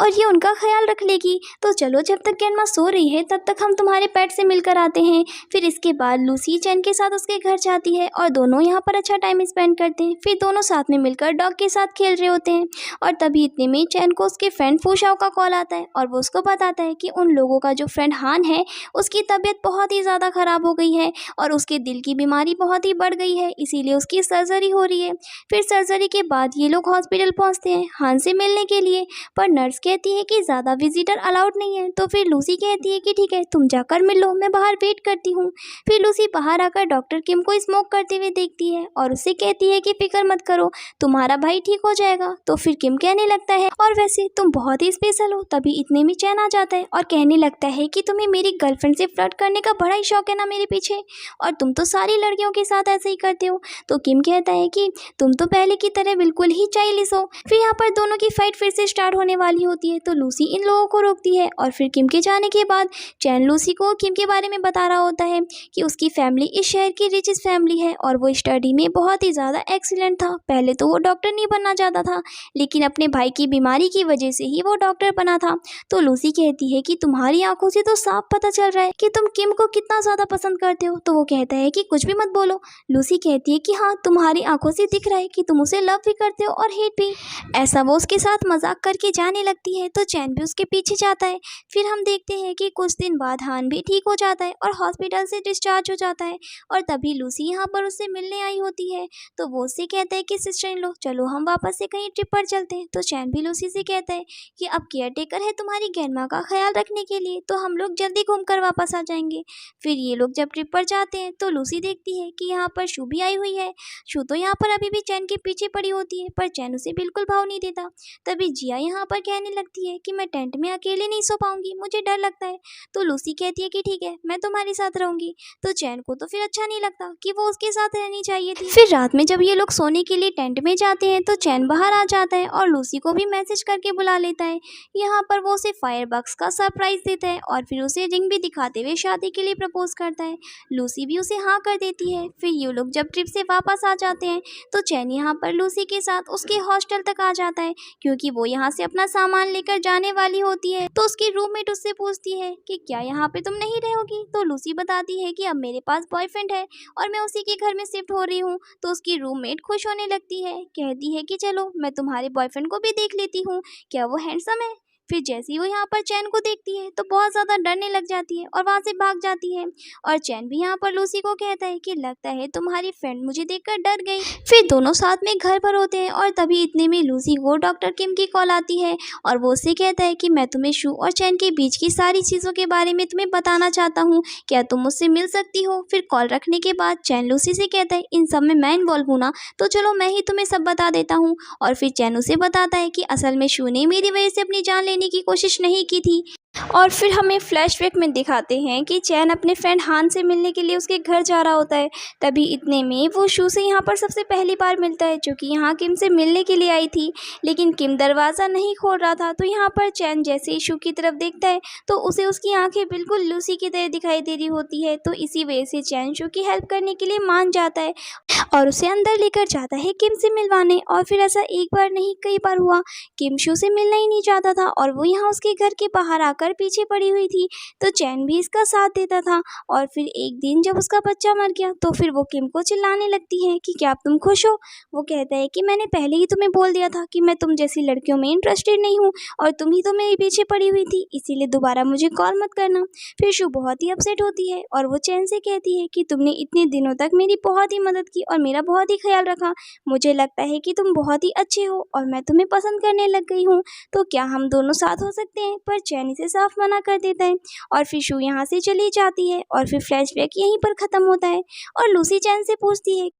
और ये उनका ख्याल रख लेगी। तो चलो, जब तक ग्रैंडमा सो रही है तब तक हम तुम्हारे पेट से मिलकर आते हैं। फिर इसके बाद लूसी चैन के साथ उसके घर जाती है और दोनों यहाँ पर अच्छा टाइम स्पेंड करते हैं। फिर दोनों साथ में मिलकर डॉग के साथ खेल रहे होते हैं और तभी इतने में चैन को उसके फ्रेंड फूशाओ का कॉल आता है और वो उसको बताता है कि उन लोगों का जो फ्रेंड हान है उसकी तबीयत बहुत ही ज़्यादा ख़राब हो गई है और उसके दिल की बीमारी बहुत ही बढ़ गई है, इसीलिए उसकी सर्जरी हो रही है। फिर सर्जरी के बाद ये लोग हॉस्पिटल पहुंचते हैं हान से मिलने के लिए, पर नर्स कहती है कि ज़्यादा विजिटर अलाउड नहीं है। तो फिर लूसी कहती है कि ठीक है, तुम जाकर मिल लो, मैं बाहर वेट करती हूँ। फिर लूसी बाहर आकर डॉक्टर किम को स्मोक करते हुए देखती है और उससे कहती है कि फिक्र मत करो, तुम्हारा भाई ठीक हो जाएगा। तो फिर किम कहने लगता है और वैसे तुम बहुत ही स्पेशल हो। तभी इतने में चैन आ जाता है और कहने लगता है कि तुम्हें मेरी गर्लफ्रेंड से फ्लर्ट करने का बड़ा ही शौक है ना मेरे पीछे, और तुम तो सारी लड़कियों के साथ ऐसे ही करते हो। तो किम कहता है कि तुम तो पहले की तरह बिल्कुल ही चाइल्डिश हो। फिर यहाँ पर दोनों की फाइट फिर से स्टार्ट होने वाली होती है। तो लूसी इन लोगों को रोकती है और फिर किम के जाने के बाद चैन लूसी को किम के बारे में बता रहा होता है कि उसकी फैमिली इस शहर की रिचेस्ट फैमिली है और वो स्टडी में बहुत ही ज़्यादा एक्सीलेंट था। पहले तो वो डॉक्टर नहीं बनना चाहता था, लेकिन अपने भाई की बीमारी की वजह से ही वो डॉक्टर बना था। तो लूसी कहती है कि तुम्हारी आंखों से तो साफ पता चल रहा है कि तुम किम को कितना ज़्यादा पसंद करते हो। तो वो कहता है कि कुछ भी मत बोलो। लूसी कहती है कि हाँ, तुम्हारी आंखों से दिख रहा है कि तुम उसे लव भी करते हो और हेट भी। ऐसा वो उसके साथ मजाक करके जाने लगती है। तो चैन भी उसके पीछे जाता है। फिर हम देखते हैं कि कुछ दिन बाद हान भी ठीक हो जाता है और हॉस्पिटल से डिस्चार्ज हो जाता है और तभी लूसी यहाँ पर उससे मिलने आई होती है। तो वो उससे कहता है कि सिस्टर इन लो, चलो हम वापस से कहीं ट्रिप पर चलते हैं। तो चैन भी लूसी से कहता है कि अब केयरटेकर है तुम्हारी ग्रैंडमा का ख्याल रखने के लिए, तो हम लोग जल्दी घूम कर वापस आ जाएंगे। फिर ये लोग जब ट्रिप पर जाते हैं तो लूसी देखती है कि यहाँ पर शू भी आई हुई है। शू तो यहाँ पर अभी भी चैन के पीछे पड़ी होती है, पर चैन उसे बिल्कुल भाव नहीं देता। तभी जिया यहाँ पर कहने लगती है कि मैं टेंट में अकेले नहीं सो पाऊंगी, मुझे डर लगता है। तो लूसी कहती है कि ठीक है, मैं तुम्हारे साथ रहूंगी। तो चैन को तो फिर अच्छा नहीं लगता कि वो उसके साथ रहनी चाहिए थी। फिर रात में जब ये लोग सोने के लिए टेंट में जाते हैं तो चैन बाहर आ जाता है और लूसी को भी मैसेज करके बुला लेता है। यहाँ पर वो उसे फायरवर्क्स का सरप्राइज देता है और फिर उसे रिंग भी दिखाते हुए शादी के लिए प्रपोज करता है। लूसी भी उसे हाँ कर देती है। फिर ये लोग जब ट्रिप से वापस आ जाते हैं तो चैन यहाँ पर लूसी के साथ उसके हॉस्टल तक आ जाता है, क्योंकि वो यहाँ से अपना सामान लेकर जाने वाली होती है। तो उसकी रूममेट उससे पूछती है कि क्या यहाँ पे तुम नहीं रहोगी। तो लूसी बताती है कि अब मेरे पास बॉयफ्रेंड है और मैं उसी के घर में शिफ्ट हो रही हूँ। तो उसकी रूममेट खुश होने लगती है, कहती है कि चलो मैं तुम्हारे बॉयफ्रेंड को भी देख लेती हूँ, क्या वो हैंडसम है। फिर जैसे ही वो यहाँ पर चैन को देखती है तो बहुत ज़्यादा डरने लग जाती है और वहाँ से भाग जाती है। और चैन भी यहाँ पर लूसी को कहता है कि लगता है तुम्हारी फ्रेंड मुझे देखकर डर गई। फिर दोनों साथ में घर पर होते हैं और तभी इतने में लूसी को डॉक्टर किम की कॉल आती है और वो उससे कहता है कि मैं तुम्हें शू और चैन के बीच की सारी चीज़ों के बारे में तुम्हें बताना चाहता हूँ, क्या तुम मुझसे मिल सकती हो। फिर कॉल रखने के बाद चैन लूसी से कहता है इन सब में मैं इन्वॉल्व हूँ ना, तो चलो मैं ही तुम्हें सब बता देता हूँ। और फिर चैन उसे बताता है कि असल में शू ने मेरी वजह से अपनी जान लेने की कोशिश नहीं की थी। और फिर हमें फ्लैशबैक में दिखाते हैं कि चैन अपने फ्रेंड हान से मिलने के लिए उसके घर जा रहा होता है। तभी इतने में वो शू से यहाँ पर सबसे पहली बार मिलता है, जो कि यहाँ किम से मिलने के लिए आई थी, लेकिन किम दरवाज़ा नहीं खोल रहा था। तो यहाँ पर चैन जैसे ही शू की तरफ देखता है तो उसे उसकी आंखें बिल्कुल लूसी की तरह दिखाई दे रही होती है। तो इसी वजह से चैन शू की हेल्प करने के लिए मान जाता है और उसे अंदर लेकर जाता है किम से मिलवाने। और फिर ऐसा एक बार नहीं कई बार हुआ, किम शू से मिलना ही नहीं चाहता था और वो यहाँ उसके घर के बाहर आकर पीछे पड़ी हुई थी। तो चैन भी इसका साथ देता था। और फिर एक दिन जब उसका बच्चा मर गया तो फिर वो किम को चिल्लाने लगती है कि क्या आप तुम खुश हो। वो कहता है कि मैंने पहले ही तुम्हें बोल दिया था कि मैं तुम जैसी लड़कियों में इंटरेस्टेड नहीं हूँ और तुम ही तो मेरे पीछे पड़ी हुई थी, इसीलिए दोबारा मुझे कॉल मत करना। फिर शू बहुत ही अपसेट होती है और वो चैन से कहती है कि तुमने इतने दिनों तक मेरी बहुत ही मदद की और मेरा बहुत ही ख्याल रखा, मुझे लगता है कि तुम बहुत ही अच्छे हो और मैं तुम्हें पसंद करने लग गई हूँ, तो क्या हम दोनों साथ हो सकते हैं। पर चैन इसे साफ मना कर देता है और फिर शू यहाँ से चली जाती है और फिर फ्लैशबैक यहीं पर ख़त्म होता है। और लूसी चैन से पूछती है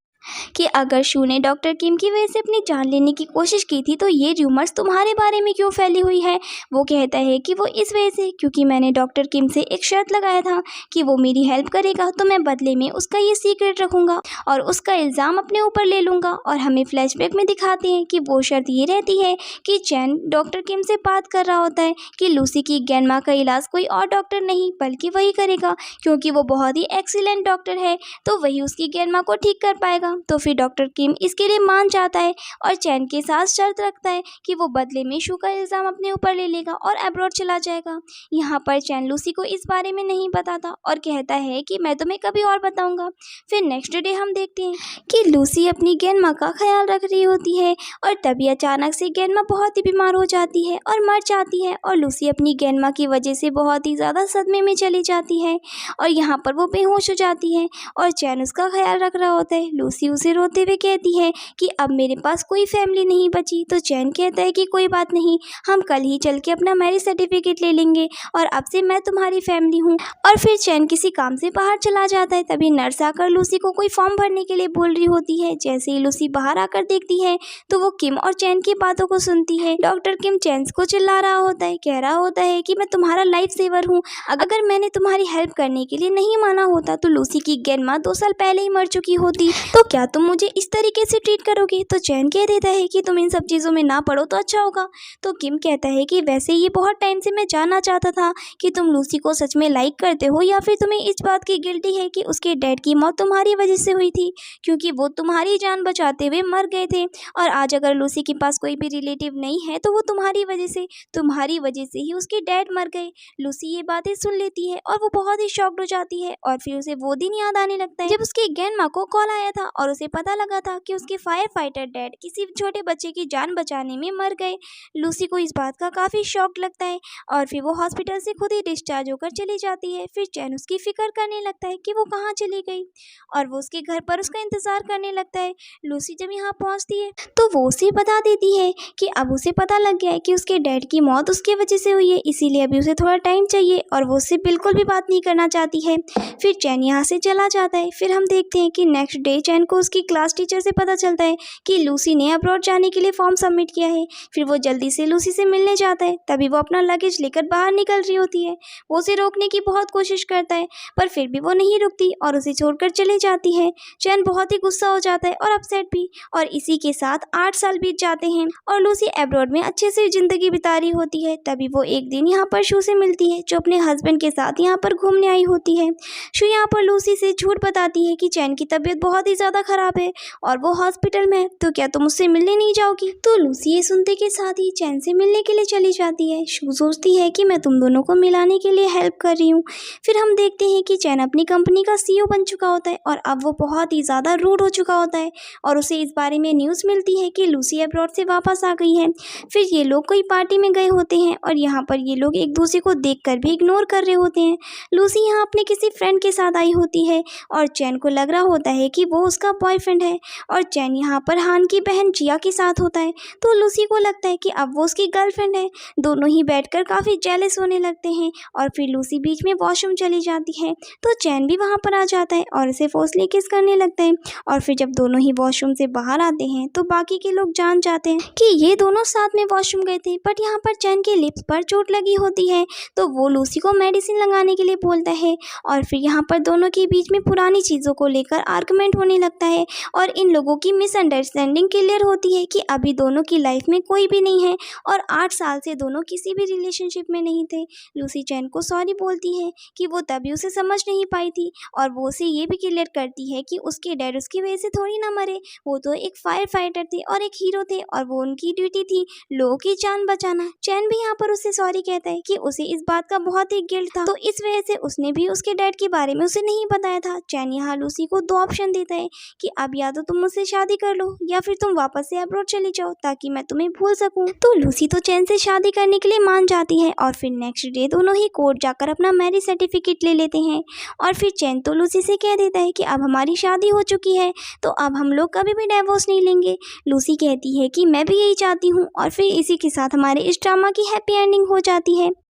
कि अगर शू ने डॉक्टर किम की वजह से अपनी जान लेने की कोशिश की थी तो ये र्यूमर्स तुम्हारे बारे में क्यों फैली हुई है। वो कहता है कि वो इस वजह से क्योंकि मैंने डॉक्टर किम से एक शर्त लगाया था कि वो मेरी हेल्प करेगा तो मैं बदले में उसका ये सीक्रेट रखूँगा और उसका इल्ज़ाम अपने ऊपर ले लूँगा। और हमें फ्लैशबैक में दिखाते हैं कि वो शर्त ये रहती है कि चैन डॉक्टर किम से बात कर रहा होता है कि लूसी की ग्रैंडमा का इलाज कोई और डॉक्टर नहीं बल्कि वही करेगा, क्योंकि वो बहुत ही एक्सीलेंट डॉक्टर है, तो वही उसकी ग्रैंडमा को ठीक कर पाएगा। तो फिर डॉक्टर किम इसके लिए मान जाता है और चैन के साथ शर्त रखता है कि वो बदले में शू का इल्ज़ाम अपने ऊपर ले लेगा और अब्रॉड चला जाएगा। यहाँ पर चैन लूसी को इस बारे में नहीं बताता और कहता है कि मैं तुम्हें कभी और बताऊंगा। फिर नेक्स्ट डे हम देखते हैं कि लूसी अपनी ग्रैंडमा का ख्याल रख रही होती है और तभी अचानक से ग्रैंडमा बहुत ही बीमार हो जाती है और मर जाती है और लूसी अपनी ग्रैंडमा की वजह से बहुत ही ज़्यादा सदमे में चली जाती है और यहाँ पर वो बेहोश हो जाती है और चैन उसका ख्याल रख रहा होता है। लूसी उसे रोते हुए कहती है कि अब मेरे पास कोई फैमिली नहीं बची। तो चैन कहता है कि कोई बात नहीं, हम कल ही चल के अपना मैरिज सर्टिफिकेट ले लेंगे और अब से मैं तुम्हारी फैमिली हूँ। और फिर चैन किसी काम से बाहर चला जाता है। तभी नर्स आकर लूसी को कोई फॉर्म भरने के लिए बोल रही होती है। जैसे ही लूसी बाहर आकर देखती है तो वो किम और चैन की बातों को सुनती है। डॉक्टर किम चैन को चिल्ला रहा होता है, कह रहा होता है कि मैं तुम्हारा लाइफ सेवर हूँ, अगर मैंने तुम्हारी हेल्प करने के लिए नहीं माना होता तो लूसी की ग्रैंडमा 2 साल पहले ही मर चुकी होती। तो क्या तुम मुझे इस तरीके से ट्रीट करोगे? तो चैन कह देता है कि तुम इन सब चीज़ों में ना पड़ो तो अच्छा होगा। तो किम कहता है कि वैसे ये बहुत टाइम से मैं जानना चाहता था कि तुम लूसी को सच में लाइक करते हो या फिर तुम्हें इस बात की गिल्टी है कि उसके डैड की मौत तुम्हारी वजह से हुई थी, क्योंकि वो तुम्हारी जान बचाते हुए मर गए थे और आज अगर लूसी के पास कोई भी रिलेटिव नहीं है तो वो तुम्हारी वजह से ही उसके डैड मर गए। लूसी ये बातें सुन लेती है और वो बहुत ही शॉक्ड हो जाती है और फिर उसे वो दिन याद आने लगता है जब उसकी ग्रैंडमा को कॉल आया था और उसे पता लगा था कि उसके फायर फाइटर डैड किसी छोटे बच्चे की जान बचाने में मर गए। लूसी को इस बात का काफ़ी शॉक लगता है और फिर वो हॉस्पिटल से खुद ही डिस्चार्ज होकर चली जाती है। फिर चैन उसकी फिक्र करने लगता है कि वो कहाँ चली गई और वो उसके घर पर उसका इंतज़ार करने लगता है। लूसी जब यहाँ पहुँचती है तो वो उसे बता देती है कि अब उसे पता लग गया है कि उसके डैड की मौत उसके वजह से हुई है, इसीलिए अभी उसे थोड़ा टाइम चाहिए और वो उससे बिल्कुल भी बात नहीं करना चाहती है। फिर चैन यहाँ से चला जाता है। फिर हम देखते हैं कि नेक्स्ट डे चैन को उसकी क्लास टीचर से पता चलता है कि लूसी ने अब्रॉड जाने के लिए फॉर्म सबमिट किया है। फिर वो जल्दी से लूसी से मिलने जाता है। तभी वो अपना लगेज लेकर बाहर निकल रही होती है। वो उसे रोकने की बहुत कोशिश करता है पर फिर भी वो नहीं रुकती और उसे छोड़कर चली जाती है। चैन बहुत ही गुस्सा हो जाता है और अपसेट भी, और इसी के साथ 8 साल बीत जाते हैं और लूसी अब्रॉड में अच्छे से ज़िंदगी बिता रही होती है। तभी वो एक दिन यहाँ पर शू से मिलती है जो अपने हस्बैंड के साथ यहाँ पर घूमने आई होती है। शू यहाँ पर लूसी से झूठ बताती है कि चैन की तबीयत बहुत ही ज़्यादा खराब है और वो हॉस्पिटल में है, तो क्या तुम उससे मिलने नहीं जाओगी? तो लूसी ये सुनते के साथ ही चैन से मिलने के लिए चली जाती है। शू सोचती है कि मैं तुम दोनों को मिलाने के लिए हेल्प कर रही हूँ। फिर हम देखते हैं कि चैन अपनी कंपनी का CEO बन चुका होता है और अब वो बहुत ही ज़्यादा रूड हो चुका होता है और उसे इस बारे में न्यूज़ मिलती है कि लूसी अब्रॉड से वापस आ गई है। फिर ये लोग कोई पार्टी में गए होते हैं और यहाँ पर ये लोग एक दूसरे को देखकर भी इग्नोर कर रहे होते हैं। लूसी यहाँ अपने किसी फ्रेंड के साथ आई होती है और चैन को लग रहा होता है कि वो उसका बॉयफ्रेंड है और चैन यहाँ पर हान की बहन जिया के साथ होता है। तो लूसी को लगता है कि अब वो उसकी गर्लफ्रेंड है। दोनों ही बैठकर काफ़ी जेलस होने लगते हैं और फिर लूसी बीच में वॉशरूम चली जाती है तो चैन भी वहाँ पर आ जाता है और उसे फोर्सली किस करने लगता है। और फिर जब दोनों ही वॉशरूम से बाहर आते हैं तो बाकी के लोग जान जाते हैं कि ये दोनों साथ में वॉशरूम गए थे। बट यहाँ पर चैन के लिप्स पर चोट लगी होती है तो वो लूसी को मेडिसिन लगाने के लिए बोलता है और फिर यहाँ पर दोनों के बीच में पुरानी चीज़ों को लेकर आर्गुमेंट होने लगता है और इन लोगों की मिसअंडरस्टैंडिंग क्लियर होती है कि अभी दोनों की लाइफ में कोई भी नहीं है और 8 साल से दोनों किसी भी रिलेशनशिप में नहीं थे। लूसी चैन को सॉरी बोलती है कि वो तभी उसे समझ नहीं पाई थी और वो उसे ये भी क्लियर करती है कि उसके डैड उसकी वजह से थोड़ी ना मरे, वो तो एक फायर फाइटर थे और एक हीरो थे और वो उनकी ड्यूटी थी लोगों की जान बचाना। चैन भी यहाँ पर उससे सॉरी कहता है कि उसे इस बात का बहुत ही गिल्ट था तो इस वजह से उसने भी उसके डैड के बारे में उसे नहीं बताया था। चैन यहाँ लूसी को 2 ऑप्शन देता है कि अब या तो तुम मुझसे शादी कर लो या फिर तुम वापस से अब्रॉड चली जाओ ताकि मैं तुम्हें भूल सकूं। तो लूसी तो चैन से शादी करने के लिए मान जाती है और फिर नेक्स्ट डे दोनों ही कोर्ट जाकर अपना मैरिज सर्टिफिकेट ले लेते हैं और फिर चैन तो लूसी से कह देता है कि अब हमारी शादी हो चुकी है तो अब हम लोग कभी भी डाइवोर्स नहीं लेंगे। लूसी कहती है कि मैं भी यही चाहती हूँ और फिर इसी के साथ हमारे इस ड्रामा की हैप्पी एंडिंग हो जाती है।